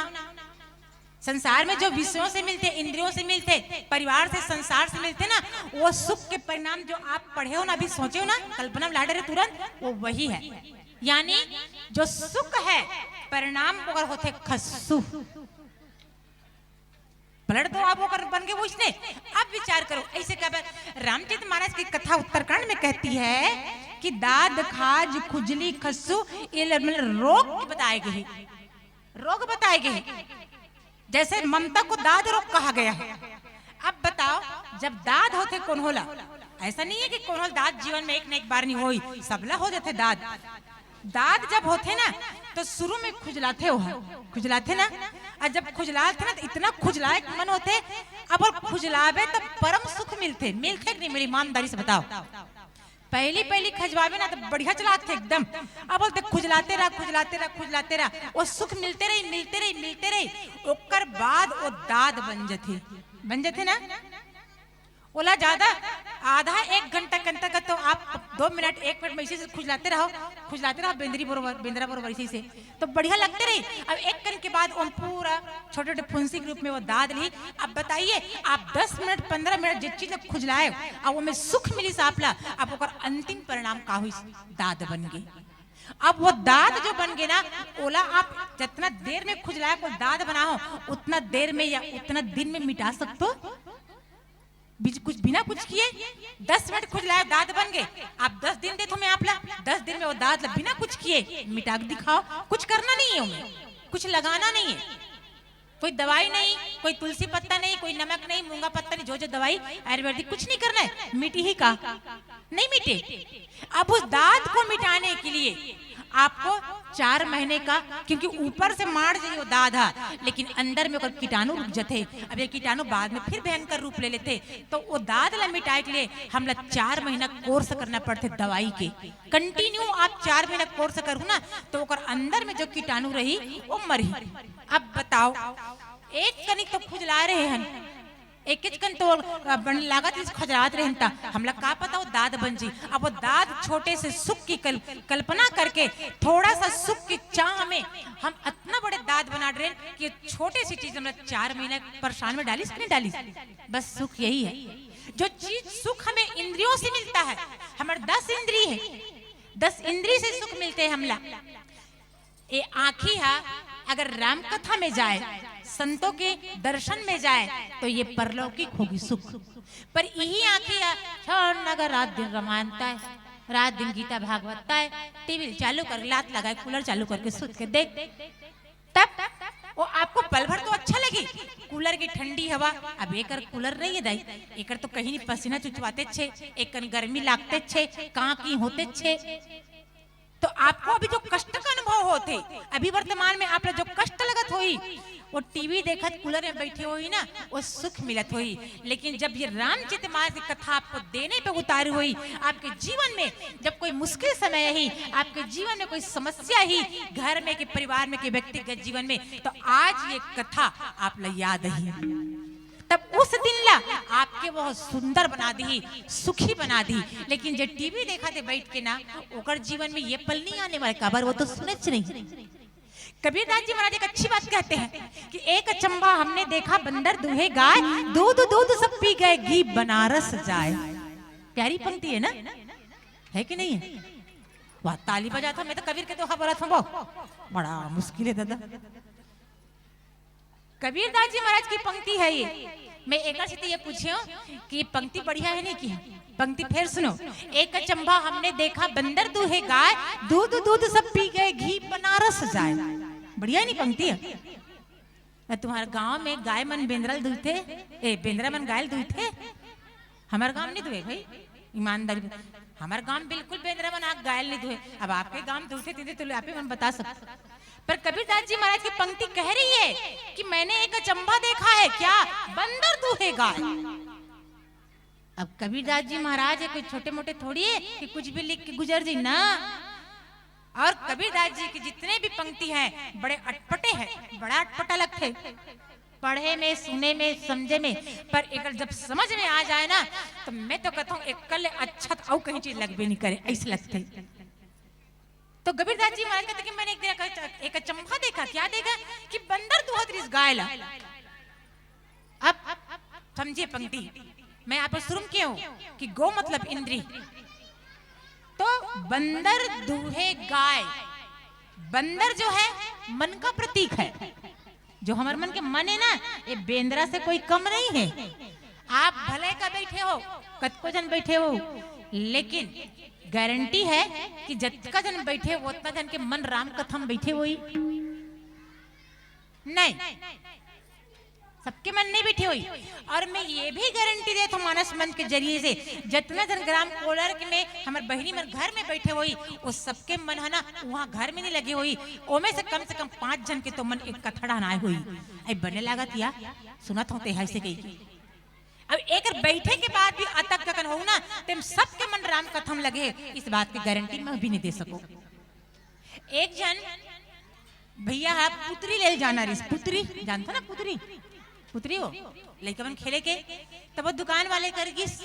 संसार में जो विषयों से मिलते, इंद्रियों से मिलते, परिवार से, संसार से मिलते ना, वो सुख के परिणाम जो आप पढ़े हो ना, अभी सोचे हो ना, कल्पना में ला रहे तुरंत, वो वही है। यानी जो सुख है परिणाम और होते खस्सू। पलट दो आप होकर बन गए वो इसने। अब विचार करो ऐसे कब रामचरित महाराज की कथा उत्तरकांड में कहती है कि दाद, खाज, खुजली, खस्सू ये रोग बताए गए, रोग बताए गए। जैसे ममता को दाद रोग कहा गया है। अब बताओ जब दाद होते कौन होला, ऐसा नहीं है कि कोनो दाद जीवन में एक न एक बार नहीं होई, सबला हो जाते दाद। दाद जब होते ना तो शुरू में खुजलाते हो, खुजलाते ना, और जब खुजलाते ना तो इतना खुजलाए मन होते, अब और खुजलावे तो परम सुख मिलते, मिलते कि नहीं? मेरी ईमानदारी से बताओ। पहली पहली खजवावे ना तो बढ़िया चलाते एकदम, अब बोलते खुजलाते रहा खुजलाते रहा खुजलाते रहा, वो सुख मिलते रही मिलते रही मिलते रही, ओकर बाद वो दाद बन जाते ना। ओला ज्यादा आधा एक घंटा का तो आप 2 मिनट 1 मिनट में इसी से खुजलाते रहो बेंद्रा बरोबर इसी से तो बढ़िया लगते रही। अब एक कन के बाद उन पूरा छोटे छोटे फुंसी के रूप में वो दाद ली। अब बताइए आप 10 मिनट 15 मिनट जिस चीज खुजलाए अब वो में सुख मिली सापला, अब ओकर अंतिम परिणाम का हुई? दाद बन गई। अब वो दाद जो बन गए ना, ओला आप जितना देर में खुजलाए को दाद बनाओ उतना देर में या उतना दिन में मिटा सकते हो, कुछ बिना कुछ किए। 10 मिनट खुजलाए दाद बन गए, आप 10 दिन दे तो मैं आपला 10 दिन में वो दाद बिना कुछ किए मिटा के दिखाओ। कुछ करना नहीं है उनमें, कुछ लगाना नहीं है, कोई दवाई नहीं, कोई तुलसी पत्ता नहीं, कोई नमक नहीं, मूंगा पत्ता नहीं, जो दवाई आयुर्वेदिक कुछ नहीं करना है, मिटी ही का नहीं मिटे। अब उस दाद को मिटाने के लिए आपको 4 महीने का, क्योंकि ऊपर से मार जाइए वो दाद है लेकिन अंदर में कीटाणु रुक जाते, अब ये कीटाणु बाद में फिर भयंकर रूप ले लेते, तो वो दाद ला मिटाए के लिए हम लोग 4 महीना कोर्स करना पड़ते दवाई के। कंटिन्यू आप 4 महीना कोर्स करू ना तो अंदर में जो कीटाणु रही वो मरी। अब बताओ एक कनिक तो खुजला रहे हैं, एक कन तो लागत खजरात रहे था, हम लोग का पता वो दाद बन जी। अब वो दाद छोटे से सुख की कल्पना करके थोड़ा सा सुख की चाह में हम इतना बड़े दाद बना रहे कि छोटे सी चीज हम लोग 4 महीने परेशान में डाली नहीं डाली। बस सुख यही है, जो चीज सुख हमें इंद्रियों से मिलता है, हमारे 10 इंद्रिय है, 10 इंद्रिय से सुख मिलते हैं। हमला ये आँखी है, अगर राम कथा में जाए संतों के दर्शन में जाए तो ये परलौकिक होगी सुख। पर यही आंखें अगर रात दिन रामायणता है, रात दिन गीता भागवतता है, टीवी चालू कर लात लगाए कूलर चालू करके सुत के देख, तब वो आपको पल भर तो अच्छा लगी कूलर की ठंडी हवा। अब एक कूलर नहीं है दाई, एक तो कहीं नहीं पसीना चुचवाते छे, एक गर्मी लागते छे, कहाँ की होते छे, तो आपको अभी जो कष्ट का अनुभव होते, अभी वर्तमान में आप जो कष्ट लगत हुई वो टीवी देखत कूलर में बैठे हुई ना वो सुख मिलत हुई। लेकिन जब ये रामचरितमानस की कथा आपको देने पे उतारी हुई, आपके जीवन में जब कोई मुश्किल समय ही, आपके जीवन में कोई समस्या ही, घर में के परिवार में के व्यक्तिगत जीवन में, तो आज ये कथा आप ला याद ही, तब उस दिन ला आपके बहुत सुंदर बना दी, सुखी बना दी। लेकिन जो टीवी देखा थे बैठ के ना, ओकर जीवन में ये पल नहीं आने वाले, खबर वो तो सुने नहीं। कबीरदास जी महाराज एक अच्छी बात कहते हैं कि एक अचंबा हमने देखा बंदर दूहे गाय, दूध दूध सब पी गए घी बनारस जाए। प्यारी पंक्ति है ना, है कि नहीं है? वाह ताली बजा था, मैं तो कबीर के तो खबर था, वो बड़ा मुश्किल है दादा। कबीरदास जी महाराज की पंक्ति है ये। मैं एक से तो ये पूछियो कि पंक्ति बढ़िया है नहीं की? पंक्ति फिर सुनो। एक अचंबा हमने देखा बंदर दूहे गाय, दूध दूध सब पी गए घी बनारस जाए। बढ़िया नहीं पंक्ति है? तुम्हारे गांव में गाय मन बेंद्रल दुहते, बेंद्रा मन गायल दुहते, हमारे गांव नहीं दुहे भाई, ईमानदारी हमारे गांव बिल्कुल बेंद्रा मन आग गायल नहीं दुहे। अब आपके गांव दुहते थे तो आप ही मन बता सकते। पर कबीरदास जी महाराज की पंक्ति कह रही है कि मैंने एक अचंबा देखा है, क्या? बंदर दूहे गाय। अब कबीरदास जी महाराज है कोई छोटे मोटे थोड़ी है कि कुछ भी लिख के गुजर जी ना। और कबीरदास जी की जितने भी पंक्ति हैं बड़े अटपटे हैं, बड़ा अटपटा लगते, पढ़े में, सुने में, समझे में, पर एक जब समझ में आ जाए ना तो मैं तो कहता हूँ एक कल अच्छा और कहीं चीज लग भी नहीं करे, ऐसे लगते। तो कबीरदास जी महाराज कहते कि मैंने एक अचंबा देखा, क्या देखा? कि बंदर दूहत रिस गायला। अब समझिए पंक्ति, मैं आप शुरू क्यों कि गो मतलब इंद्री, तो बंदर दूहे गाय, बंदर जो है मन का प्रतीक है, जो हमारे मन के मन है ना, ये बेंद्रा से कोई कम नहीं है। आप भले का बैठे हो, कतको जन बैठे हो, लेकिन गारंटी है कि जितना जन बैठे वो उतना जन के मन राम कथा में बैठे हुई नहीं। सबके मन नहीं बैठे हुई। और मैं ये भी गारंटी दे तो मानस मंच के जरिए से जितना जन ग्राम कोलर के में हमारे बहनी मन घर में बैठे हुई वो सबके मन है ना वहाँ घर में नहीं लगे हुई, ओमे से कम 5 जन के तो मन एक कथड़ा ना हुई आई बने लागत या सुनत होते है ऐसे कही। अब एक बैठे के बाद भी अतक कन हो ना तेम सबके मन राम कथम लगे, इस बात की गारंटी मैं भी नहीं दे सको। एक जन भैया है पुतरी ले जाना रिस, पुतरी जानता ना पुतरी, पुतरी हो लड़का मन खेले के तब वो दुकान वाले कर गिस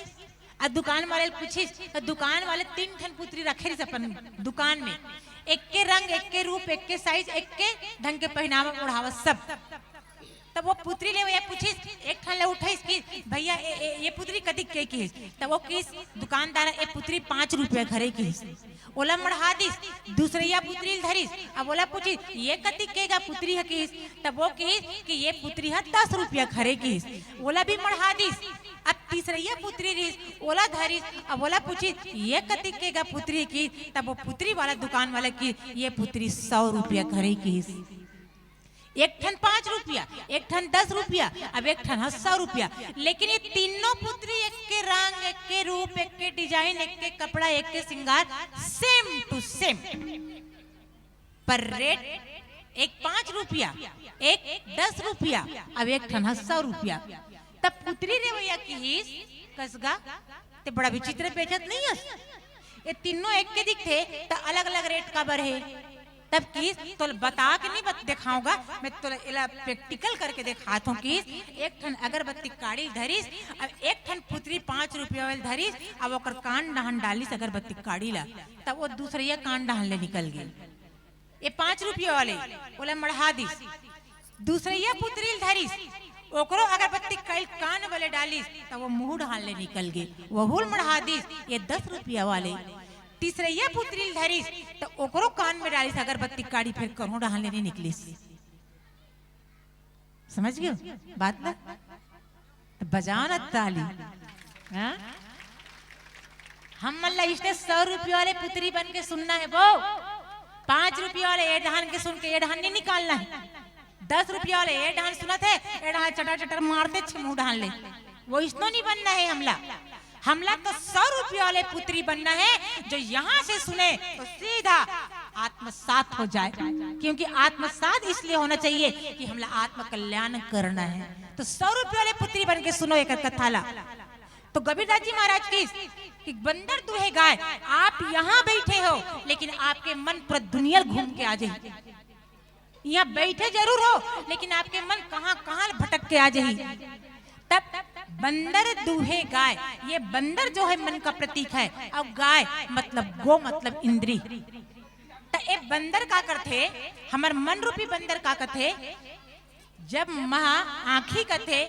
और दुकान वाले पूछिस तो दुकान वाले 3 ठन पुतरी रखे रिस अपन दुकान में, एक के रंग एक के रूप एक के साइज एक के ढंग के पहनावा ओढ़ावा सब। तब वो पुतरी ले भैया पूछिस एक ठन ले उठाइस कि भैया ये पुतरी कदी के की, तब वो किस दुकानदार ये पुतरी 5 रुपया घरे की, ओला मढ़ा दिस दूसरिया पुतरी धरिस। अब ओला पूछी ये कति केगा पुतरी है किस, तब वो किस कि ये पुतरी है 10 रुपया घरे की, ओला भी मढ़ा दिस। अब तीसरिया पुतरी रिस ओला धरिस, अब ओला पूछी ये कति केगा पुतरी की, तब वो पुतरी वाला दुकान वाला की ये पुतरी 100 रुपया घरे की, एक ठन 5 रुपया एक ठन 10 रुपया अब एक ठन 100 रुपया। लेकिन ये तीनों पुतरी एक के रंग एक के रूप एक के डिजाइन एक के कपड़ा एक के श्रृंगार सेम टू सेम, पर रेट एक 5 रुपया एक 10 रुपया अब एक ठन 100 रुपया। तब पुतरी रे भैया की कसगा ते बड़ा विचित्र बेचत नहीं है, ये तीनों एक के दिखते तो अलग अलग रेट का बर है। तब किस तो बता के नहीं दिखाऊंगा मैं तो प्रैक्टिकल करके दिखाता हूँ कि एक ठन अगरबत्ती काड़ी धरिस अब एक ठन पुतरी 5 रुपया वाली धरिस, अब ओकर कान डहन डालिस अगरबत्ती काड़ी ला, तब वो दूसरिया कान डहन ले निकल गई, ये 5 रुपया वाले बोले मढ़ा दिस। दूसरिया पुतरी धरिस ओकरो अगरबत्ती काड़ी कान वाले डालिस, तब वो मुंह डहन ले निकल गई, वहुल मढ़ा दिस ये 10 रुपया वाले। तीसरिया पुतरी धरिस तो ओकरो कान में डालिस अगरबत्ती काड़ी फिर करों डालने नहीं निकलिस। समझ गयो बात ना, तो बजाओ ना ताली। हम मल्ला इसने 100 रुपया वाले पुतरी बन के सुनना है, वो 5 रुपया वाले ए ढान के सुन के ए ढान नहीं निकालना है, 10 रुपया वाले ए ढान सुना थे ए ढान चटर चटर मारते मुंह ढान ले, वो इसनो नहीं बनना है। हमला तो 100 रुपया वाले पुतरी बनना है जो यहाँ से सुने तो सीधा आत्मसात हो जाए, क्योंकि आत्मसात इसलिए होना चाहिए कि हमला आत्म कल्याण करना है। तो 100 रुपया वाले पुतरी बन के सुनो एक कथाला। तो कबीरदास जी महाराज की कि बंदर दुहे गाय, आप यहाँ बैठे हो लेकिन आपके मन पूरा दुनिया घूम के आ जाए, यहाँ बैठे जरूर हो लेकिन आपके मन कहाँ कहाँ भटक के आ जाए। तब बंदर दूहे गाय, ये बंदर जो है मन का प्रतीक है और गाय मतलब गो मतलब इंद्री। तो ये बंदर का करते हमार मन रूपी बंदर का कथे जब महा आंखी कथे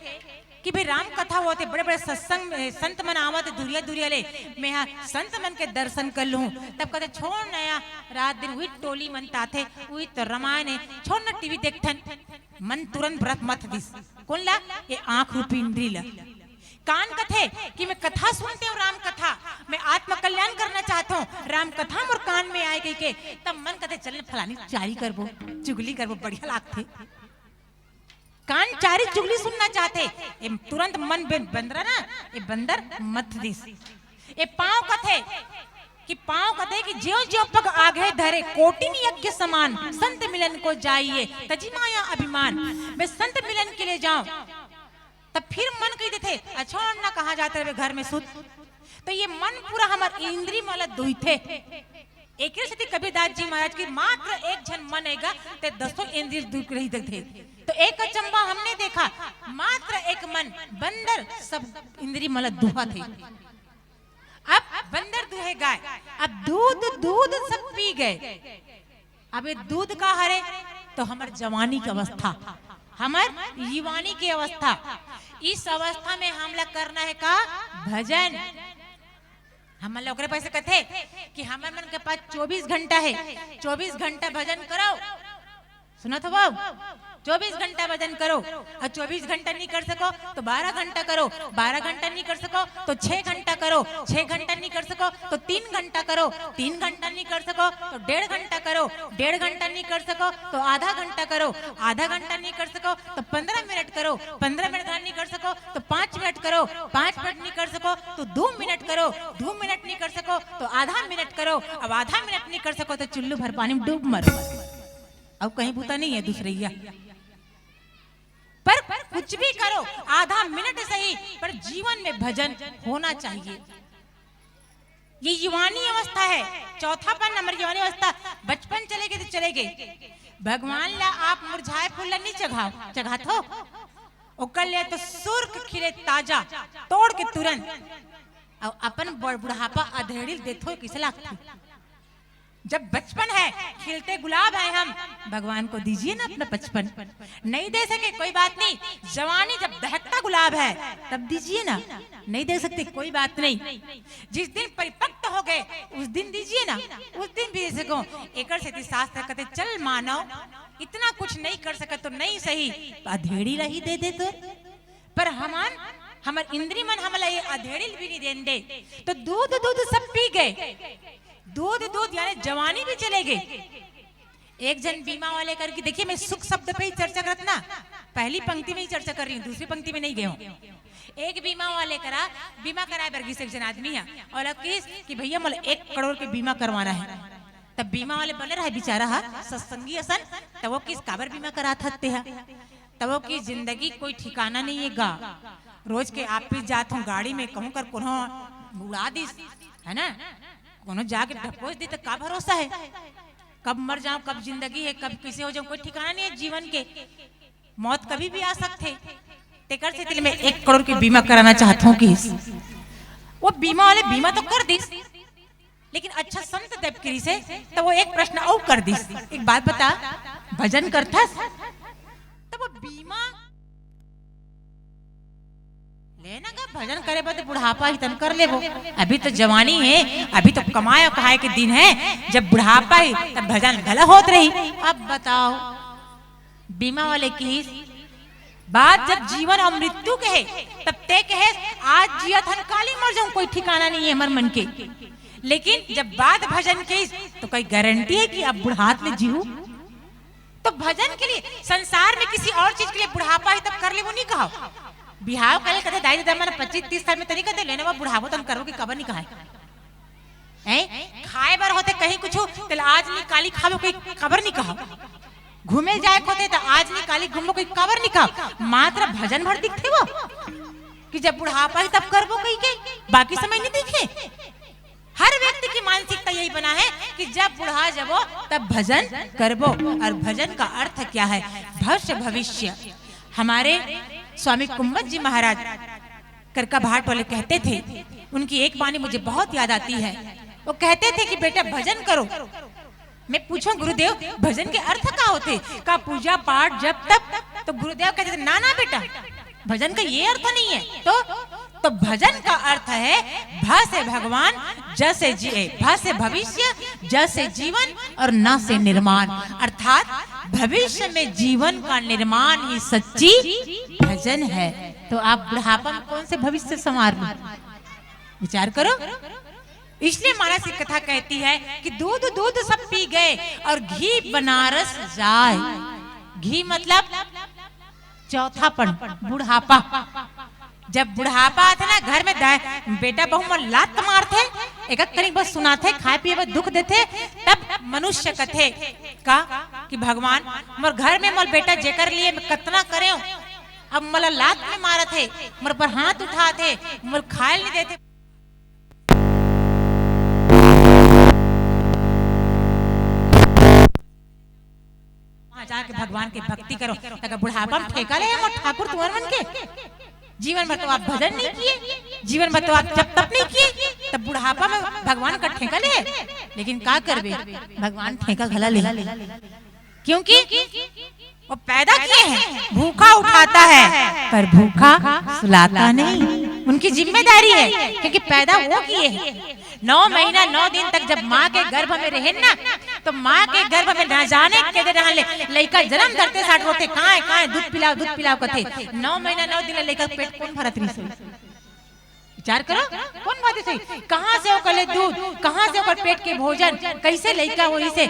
कि भाई राम कथा होते बड़े बड़े सत्संग संत मन आवत दुरिया दुरिया ले मैं यहाँ संत मन के दर्शन कर लूं, तब कहते छोड़ नया रात दिन हुई टोली मन ताथे हुई तो रामायण है छोड़ न टीवी देखथन, मन तुरंत व्रत मत दिस कौन ला ये आंख रूपी इंद्री ला। कान कथे कि मैं कथा सुनते हूँ राम कथा, मैं आत्म कल्याण करना चाहता हूँ, राम कथा मोर कान में आए गई के तब मन कथे चलने फलानी चारी करबो चुगली करबो बढ़िया लागते, कान चारी चुगली सुनना चाहते ये तुरंत मन बंदरा ना ये बंदर मत दिस। ये पांव कथे कि पांव कथे कि ज्यो ज्यो पग आगे धरे कोटिन यज्ञ समान संत मिलन को जाइए तजी माया अभिमान, मैं संत मिलन के लिए जाऊं तब फिर मन कहते थे अच्छा ना कहा जाते रहे घर में सुध। तो ये मन पूरा हमारे इंद्री माला दुई थे। एक ही कबीरदास जी महाराज की मात्र एक जन मन आएगा ते 10 इंद्रिय दूर रही थे। तो एक अचंबा हमने देखा मात्र एक मन बंदर सब इंद्री माला दुहा थे। अब बंदर दुहे गाय, अब दूध दूध सब पी गए, अब ये दूध का हरे तो हमार जवानी की अवस्था हमार युवानी की अवस्था, इस अवस्था में हमला करना है का भजन। हम लोग पैसे कहते कि हमारे मन के पास 24 घंटा है, 24 घंटा भजन करो। सुना था बाबू 24 घंटा भजन करो, और 24 घंटा नहीं कर सको तो 12 घंटा करो, 12 घंटा नहीं कर सको तो 6 घंटा करो, 6 घंटा नहीं कर सको तो 3 घंटा करो, 3 घंटा नहीं कर सको तो 1.5 घंटा करो, 1.5 घंटा नहीं कर सको तो आधा घंटा करो, आधा घंटा नहीं कर सको तो 15 मिनट करो, 15 मिनट नहीं कर सको तो 5 मिनट करो, 5 मिनट नहीं कर सको तो 2 मिनट करो, 2 मिनट नहीं कर सको तो आधा मिनट करो, अब आधा मिनट नहीं कर सको तो चुल्लू भर पानी में डूब मरो। अब कहीं भूता नहीं है दूसरैया, पर कुछ भी करो, आधा मिनट सही, पर जीवन में भजन होना चाहिए। ये युवानी अवस्था है, चौथापन नंबर युवानी अवस्था। बचपन चले गए तो चले गए, भगवान ला आप मुरझाए फूल ला नहीं चढ़ाओ, चढ़ात हो ओकर ले तो सुर्ख खिले ताजा तोड़ के तुरंत, और अपन बुढ़ापा अधेड़ी देखो किसे लगती। जब बचपन है, खिलते गुलाब है हम, भगवान को दीजिए ना अपना बचपन। नहीं दे सके कोई बात नहीं, जवानी जब दहकता गुलाब है तब दीजिए ना, नहीं दे सकते कोई बात नहीं। जिस दिन परिपक्व हो गए उस दिन दीजिए ना, उस दिन भी दे सको। एकर से शास्त्र कहते चल मानव इतना कुछ नहीं कर सके तो नहीं सही, अधेड़ी रही दे दे तो। पर हमार इंद्री मन हमला ये अधेड़ी भी नहीं देन दे, तो दूध दूध सब पी गए, दूध दूध यानी जवानी भी चले गए। एक जन बीमा वाले करके देखिए, मैं सुख शब्द पे ही चर्चा करत ना, पहली पंक्ति में ही चर्चा कर रही हूँ, दूसरी पंक्ति में नहीं गए हूँ। एक बीमा वाले करा, बीमा कराए बरगी से एक जन आदमी है, और कि भैया मतलब 1 करोड़ के बीमा करवाना है। तब बीमा वाले बोले रहा बेचारा हा सत्संगी असन, तब वो किस काबर बीमा करा थकते है, तब वो की जिंदगी कोई ठिकाना नहीं है गा, रोज के आप भी जात हूँ गाड़ी में, कहूँ कर कोनो उड़ा दी है ना, कोनो जाके ढकोस दी तो का भरोसा है, कब मर जाऊं, कब जिंदगी है, कब किसे हो जाऊं, कोई ठिकाना नहीं है जीवन के, मौत कभी भी आ सकते। तेकर से दिल में 1 करोड़ की बीमा कराना चाहता हूँ कि वो बीमा वाले बीमा तो कर दी, लेकिन अच्छा संत देवगिरी से तो वो एक प्रश्न और कर दी। एक बात बता, भजन करता तो वो बीमा लेना का भजन करे बद बुढ़ापा ही तन कर ले वो, अभी तो जवानी है, अभी तो कमाए खाए के दिन है, जब बुढ़ापा ही तब भजन भला होत रही। अब बताओ बीमा वाले की बात जब जीवन और मृत्यु के है तब ते कहे आज जिया थन काली मर जाऊं, कोई ठिकाना नहीं है हमार मन के, लेकिन जब बात भजन की तो कोई गारंटी है कि अब बुढ़ात में जीऊं। तो भजन के लिए संसार में किसी और चीज के लिए बुढ़ापा ही तब कर ले वो नहीं कहा, बिहाव करे कहते दाई दादा मैंने 25-30 साल में तरीका दे लेने वो बुढ़ापो तुम करो कि कबर नहीं कहा खाए बार होते कहीं कुछ तो आज निकाली खाओ कोई कबर नहीं कहा, घूमे जाए होते तो आज निकाली घूमो कोई कबर नहीं कहा, मात्र भजन भर दिखते वो कि जब बुढ़ापा ही तब करबो कहीं के, बाकी समय नहीं दिखे। हर व्यक्ति की मानसिकता यही बना है कि जब बुढ़ा जाबो तब भजन करबो, और भजन का अर्थ क्या है, भविष्य भविष्य। हमारे स्वामी कुंभत जी महाराज करका भाट वाले कहते थे, उनकी एक वाणी मुझे बहुत याद आती है, वो कहते थे कि बेटा भजन करो। मैं पूछूं गुरुदेव भजन के अर्थ क्या होते, का पूजा पाठ जब तक, तो गुरुदेव कहते थे ना ना बेटा भजन का ये अर्थ नहीं है। तो भजन का अर्थ है भ से भगवान, ज से भ से भविष्य, ज से जीवन और न से निर्माण, अर्थात भविष्य में जीवन का निर्माण ही सच्ची भजन है। तो आप बुढ़ापा में कौन से भविष्य संवार लो, विचार करो। इसलिए मानस की कथा कहती है कि दूध दूध सब पी गए और घी बनारस जाए। घी मतलब चौथापन, बुढ़ापा। जब बुढ़ापा आते ना घर में बेटा बहू में लात मारते, एक करीब बस सुनाते, खाए पिए दुख देते, तब मनुष्य कथे का कि भगवान मोर घर में मोर बेटा जेकर लिए मैं कतना करे, अब मला लात में मारत है, मोर पर हाथ उठाते, मोर खाए नहीं देते। जाके भगवान की भक्ति करो, अगर बुढ़ापा में ठेका ले ठाकुर तुम्हारे मन के। जीवन भर तो आप भजन नहीं किए, जीवन भर तो आप जब तक नहीं किए, तब बुढ़ापा में भगवान का ठेका ले, लेकिन क्या करबे भगवान ठेका घला ले, क्योंकि वो पैदा किए हैं, भूखा उठाता है पर भूखा सुलाता नहीं, उनकी जिम्मेदारी है, क्योंकि पैदा वो किए हैं। 9 महीना 9 दिन तक जब माँ के गर्भ में रहे ना, तो माँ के गर्भ में ना जाने के दे रहले लड़का जन्म धरते साठ होते कहाँ दूध पिलाओ कथे 9 महीना 9 दिन लड़का पेट कौन भरत रही सोई विचार करो कौन बात है कहाँ से ओकले दूध कहाँ से ओकर पेट के भोजन कैसे लड़का वही से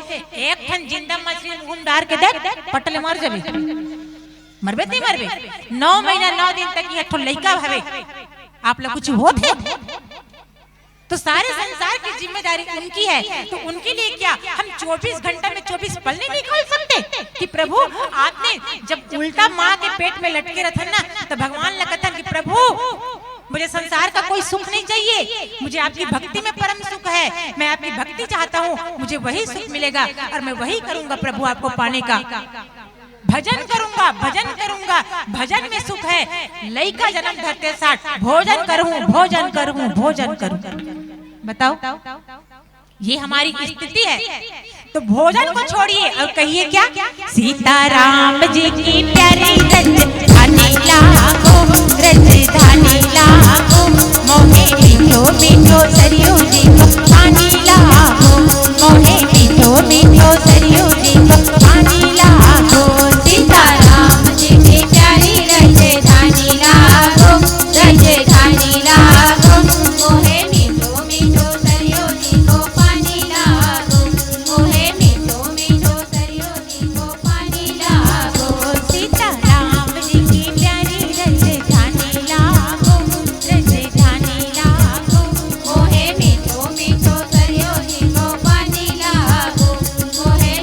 एक ठन जिंदा मछली मुंह डार के देख पटले मर जाबे मरबे नहीं मरबे 9 महीना 9 दिन तक ये ठो लड़का भावे आप लोग कुछ होते तो सारे संसार की जिम्मेदारी उनकी है तो उनके लिए क्या हम 24 घंटा में 24 पल नहीं खोल सकते कि प्रभु आपने जब उल्टा माँ के पेट में लटके रहते ना तो भगवान लगता कि प्रभु मुझे संसार का कोई सुख नहीं चाहिए मुझे आपकी भक्ति में परम सुख है मैं आपकी भक्ति चाहता हूँ मुझे वही सुख मिलेगा और मैं वही करूंगा प्रभु आपको पाने का भजन करूंगा भजन में सुख है लइका जन्म धरते साथ भोजन करूं बताओ ये हमारी स्थिति है तो भोजन को छोड़िए और कहिए क्या सीताराम जी की प्यारी रजधानी लागो रजधानी लागो मोहे मीठो मीठो सरियो जी को पानी लागो मोहे मीठो मीठो सरियो जी को पानी लागो सीताराम जी की प्यारी रजधानी लागो रजधानी लागो मोहे मीठो मीठो सरियो जी को पानी लागो मोहे मीठो मीठो सरियो जी को पानी लागो सीताराम जी की प्यारी रजधानी लागो रजधानी लागो मोहे मीठो मीठो सरियो जी को पानी लागो मोहे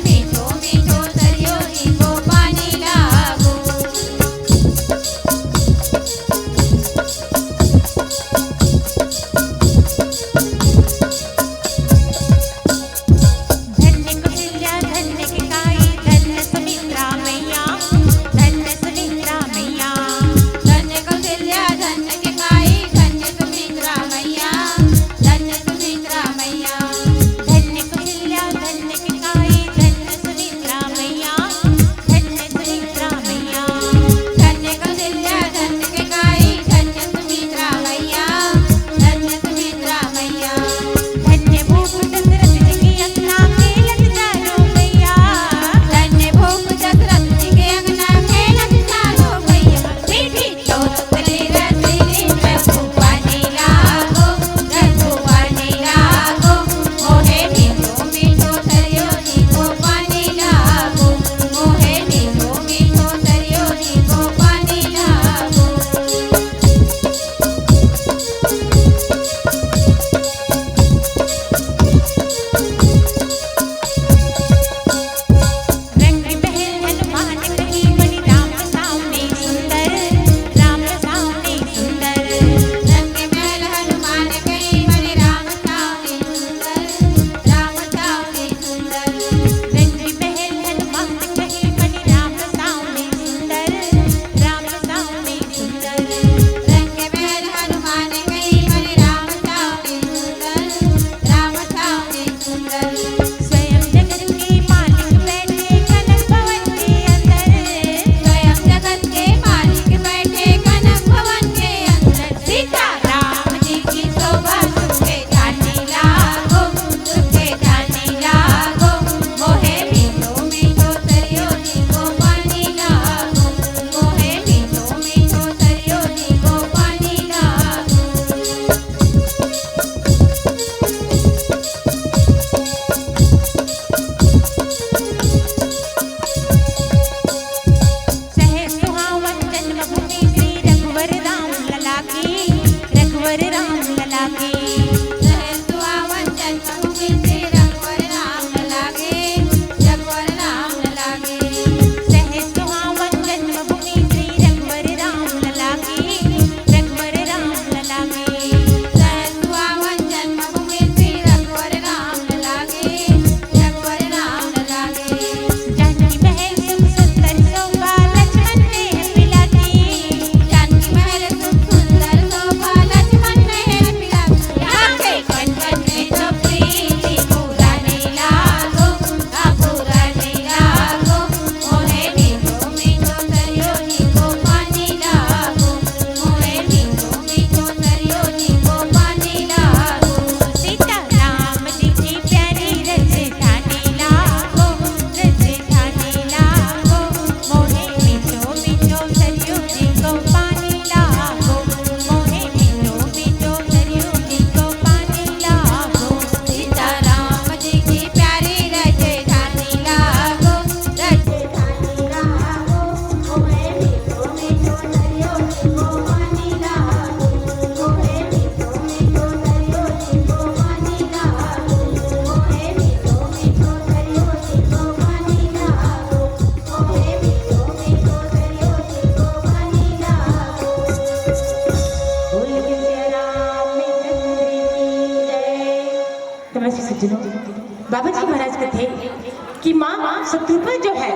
कि माँ शत्रुपा जो है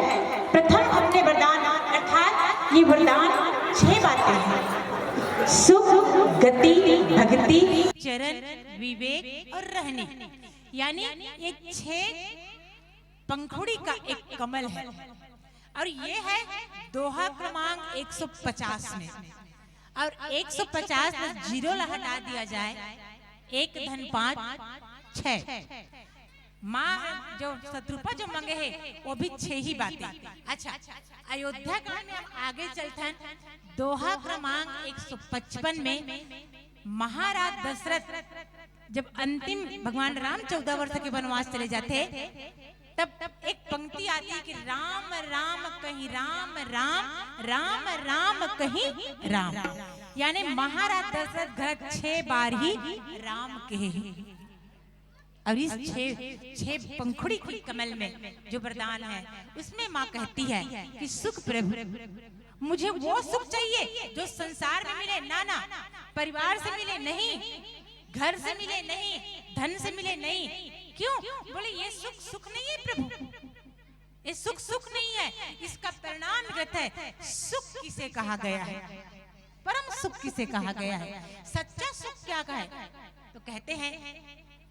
प्रथम अपने वरदान अर्थात ये वरदान 6 बातें हैं, सुख, गति, भक्ति, चरण, विवेक और रहने, यानी एक 6 पंखुड़ी का एक कमल है। और ये है दोहा क्रमांक 150 में। और 150 में 0 हटा दिया जाए, 1 धन 5 6। माँ जो शत्रुपा जो मंगे है वो भी 6 ही बातें। अच्छा, अयोध्या कांड में हम आगे चलते हैं। दोहा क्रमांक 155 में महाराज दशरथ जब अंतिम भगवान राम 14 वर्ष के वनवास चले जाते, तब एक पंक्ति आती है कि राम राम कहीं राम राम राम राम कहीं राम, यानी महाराज दशरथ घर 6 बार ही राम कहे। और इस 6 पंखुड़ी की कमल में जो वरदान है उसमें माँ कहती है कि सुख प्रभु, मुझे वो सुख चाहिए जो संसार में मिले, ना परिवार से मिले नहीं, घर से मिले नहीं, धन से मिले नहीं। क्यों? बोले ये सुख नहीं है प्रभु, ये सुख नहीं है, इसका परिणाम गलत है। सुख किसे कहा गया है? परम सुख किसे कहा गया है? सच्चा सुख क्या है? तो कहते हैं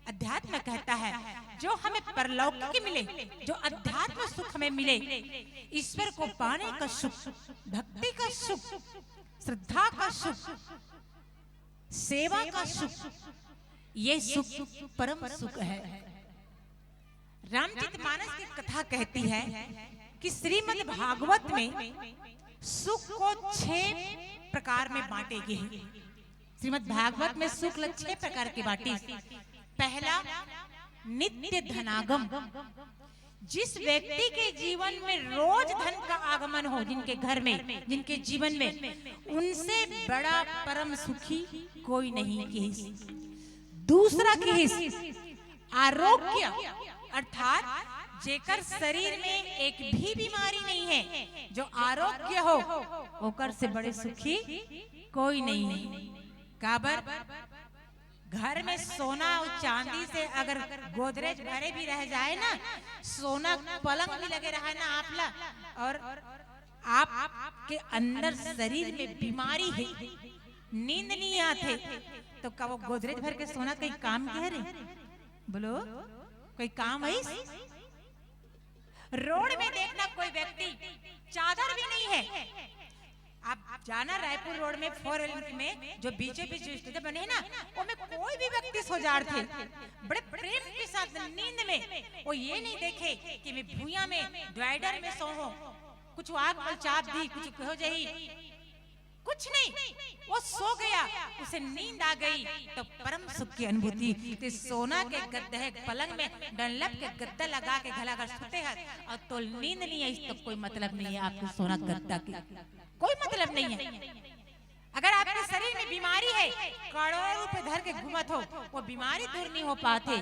अध्यात्म कहता है जो हमें परलौकिक मिले, जो अध्यात्म सुख हमें मिले, ईश्वर को पाने का सुख, भक्ति का सुख, श्रद्धा का सुख, सेवा का सुख, ये सुख परम सुख है। रामचरितमानस की कथा कहती है कि श्रीमद् भागवत में सुख को 6 प्रकार में बांटे गए हैं। श्रीमद् भागवत में सुख 6 प्रकार के बांटे। पहला, नित्य धनागम, जिस व्यक्ति के जीवन में रोज धन का आगमन हो, जिनके घर में, जिनके जीवन में, उनसे बड़ा परम सुखी कोई नहीं केस। दूसरा केस आरोग्य, अर्थात जेकर शरीर में एक भी बीमारी नहीं है, जो आरोग्य हो, ओकर से बड़े सुखी कोई नहीं है। काबर घर में सोना और चांदी से अगर गोदरेज भरे भी रह जाए ना, सोना पलंग भी लगे रहा ना आपला, और आप के अंदर शरीर में बीमारी है, नींद नहीं आते, तो क्या वो गोदरेज भर के सोना कोई काम कह रहे? बोलो कोई काम है? रोड में देखना कोई व्यक्ति चादर भी नहीं है। आप जाना रायपुर रोड में 4 लेन में जो बीचों बीच स्टेशन बने ना, वो में कोई भी व्यक्ति सो जा रहे थे बड़े प्रेम के साथ नींद में। वो ये नहीं देखे कि मैं भूया में डिवाइडर में सो हूं, कुछ आग पर चाप दी, कुछ हो जाई, कुछ नहीं, वो सो गया, उसे नींद आ गई, तो परम सुख की अनुभूति। तो सोना के गद्दे पलंग में डनलप के गद्दा लगा के गला कर सोते हैं और तो नींद नहीं है, इसका कोई मतलब नहीं है। आपको सोना गद्दा की कोई मतलब नहीं है। अगर आपके शरीर में बीमारी है, करोड़ों रुपए धर के घूमत हो, वो बीमारी दूर नहीं हो पाते,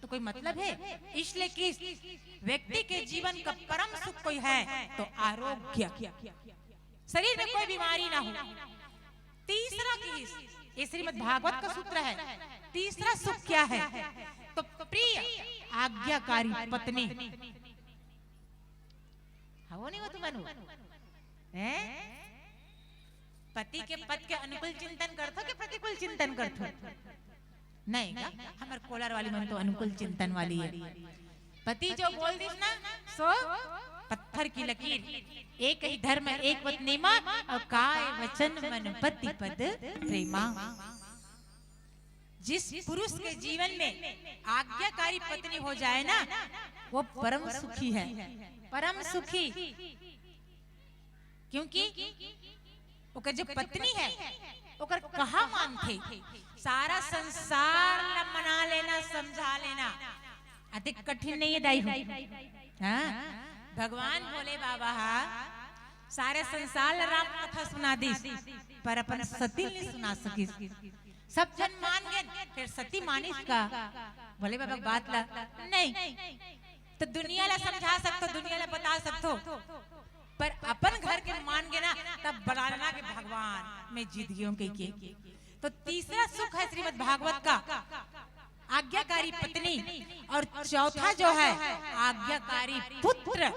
तो कोई मतलब है? इसलिए कि व्यक्ति के जीवन का परम सुख कोई है तो आरोग्य, शरीर में कोई बीमारी ना हो। तीसरा केस, ये श्रीमद् भागवत का सूत्र है। तीसरा सुख क्या है? तो प्रिय आज्ञाकारी पत्नी। हो नहीं हो तुम पति के पद के अनुकूल चिंतन करथो के प्रतिकूल चिंतन करथो? नहीं का, हमारे कोलार वाली मन तो अनुकूल चिंतन वाली है। पति जो बोल दिस ना, सो पत्थर की लकीर, एक ही धर्म एक पत्नी माँ, और काय वचन मन पति पद प्रेमा। जिस पुरुष के जीवन में आज्ञाकारी पत्नी हो जाए ना, वो परम सुखी है, परम सुखी। क्योंकि ओकर जो पत्नी है, ओकर कहा मानते, सारा संसार मना लेना, समझा लेना अधिक कठिन नहीं है दाई हो। हाँ? भगवान बोले बाबा सारे संसार राम कथा सुना दी, पर अपन सती नहीं सुना सकी। सब जन मान गए, फिर सती मानिस का बोले बाबा बात ला नहीं, तो दुनिया ला समझा सकते, दुनिया ला बता सकते, पर अपन घर के मान गए ना, तब बनाना के भगवान में जीत गयो के। तो तीसरा सुख है श्रीमद् भागवत का आज्ञाकारी पत्नी, और चौथा जो है आज्ञाकारी पुत्र,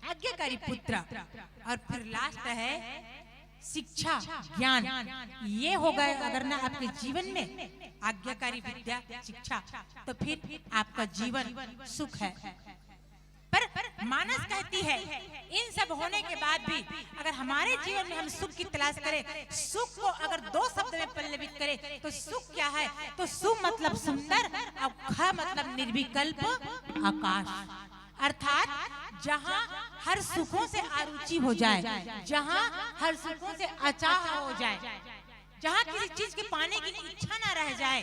आज्ञाकारी पुत्र, और फिर लास्ट है शिक्षा ज्ञान। ये हो गए अगर ना आपके जीवन में आज्ञाकारी विद्या शिक्षा, तो फिर आपका जीवन सुख है। पर मानस कहती है इन सब होने के बाद भी अगर हमारे जीवन में हम सुख की तलाश करें, सुख को अगर दो शब्द में पल्लवित करें तो सुख क्या है, तो सु मतलब सुंदर और ख मतलब निर्विकल्प आकाश। अर्थात जहाँ हर सुखों से आरुचि हो जाए, जहाँ हर सुखों से अचाह हो जाए, जहाँ किसी चीज के पाने की इच्छा ना रह जाए,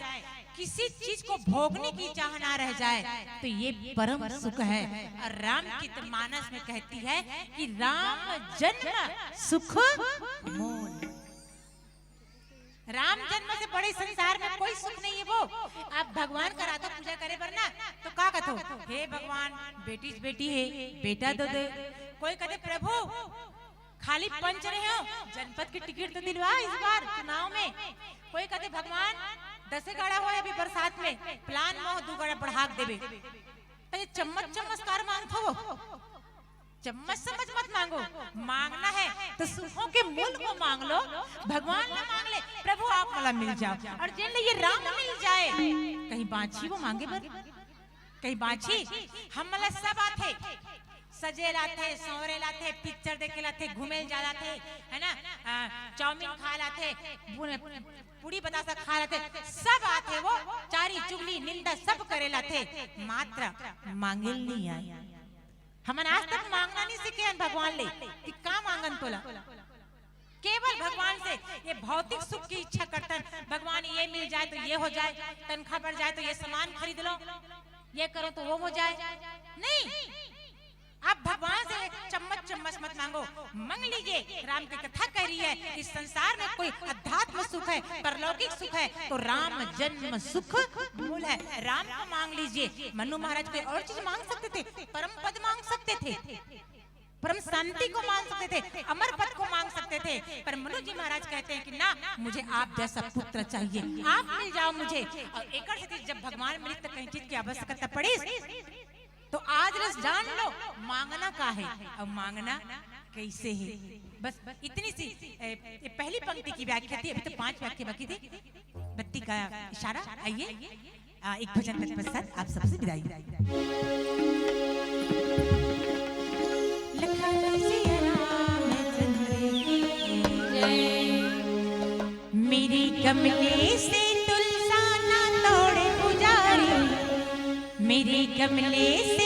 किसी चीज को भोगने की चाह ना रह जाए, तो ये परम सुख है। और राम की तो मानस में कहती है कि राम जन्म सुख मोल। राम जन्म से बड़े संसार में कोई सुख नहीं है। वो आप भगवान का राधा पूजा करे वरना तो का कथो, हे भगवान बेटी है बेटा दो दे। कोई कहते प्रभु खाली पंच रहे हो, जनपद की टिकट तो दिलवा इस बार चुनाव में। कोई कहते भगवान 10 गाड़ा हो अभी बरसात में, प्लान मोह 2 गाड़ा बढ़ा देवे। तो चम्मच चमत्कार मांगो, चम्मच समझ मत मांगो। मांगना है तो सुखों के मूल को मांग लो। भगवान ना मांग ले प्रभु आप मला मिल जाओ, और जिन ये राम मिल जाए। कहीं बाछी वो मांगे बर, कहीं बाछी हम मला सब आते, सजे लाते, सौरे लाते, पिक्चर देखे लाते, घूमे जा लाते, है ना, चाउमीन खा लाते, पूरी बतासा खा लाते, सब आते। वो चारी चुगली निंदा सब करे लाते, मात्र मांगे नहीं आए। हमन आज तक मांगना नहीं सीखे हैं भगवान ले कि का मांगन तोला। केवल भगवान से ये भौतिक सुख की इच्छा करते हैं। भगवान ये मिल जाए तो ये हो जाए, तनख्वाह बढ़ जाए तो ये सामान खरीद लो, ये करो तो वो हो जाए। नहीं, आप भगवान से चम्मच चम्मच मत मांगो, मांग लीजिए। राम की कथा कह रही है इस संसार में कोई अध्यात्म सुख है, परलौकिक सुख है, तो राम जन्म सुख मूल है। राम को मांग लीजिए। मनु महाराज कोई और चीज मांग सकते थे, परम पद मांग सकते थे, परम शांति को मांग सकते थे, अमर पद को मांग सकते थे, पर मनु जी महाराज कहते हैं कि ना, मुझे आप जैसा पुत्र चाहिए, आप मिल जाओ मुझे। और एक चीज जब भगवान मिले तो कहीं चीज की आवश्यकता पड़ी तो आज रस जान लो मांगना का है और मांगना कैसे है। बस इतनी सी पहली पंक्ति की व्याख्या थी। अभी तो 5 व्याख्या बाकी थी। बत्ती का इशारा। आइए एक भजन के पश्चात आप सबसे विदाई। मेरी गमले से तुलसा ना तोड़े पुजारी, मेरे गमले से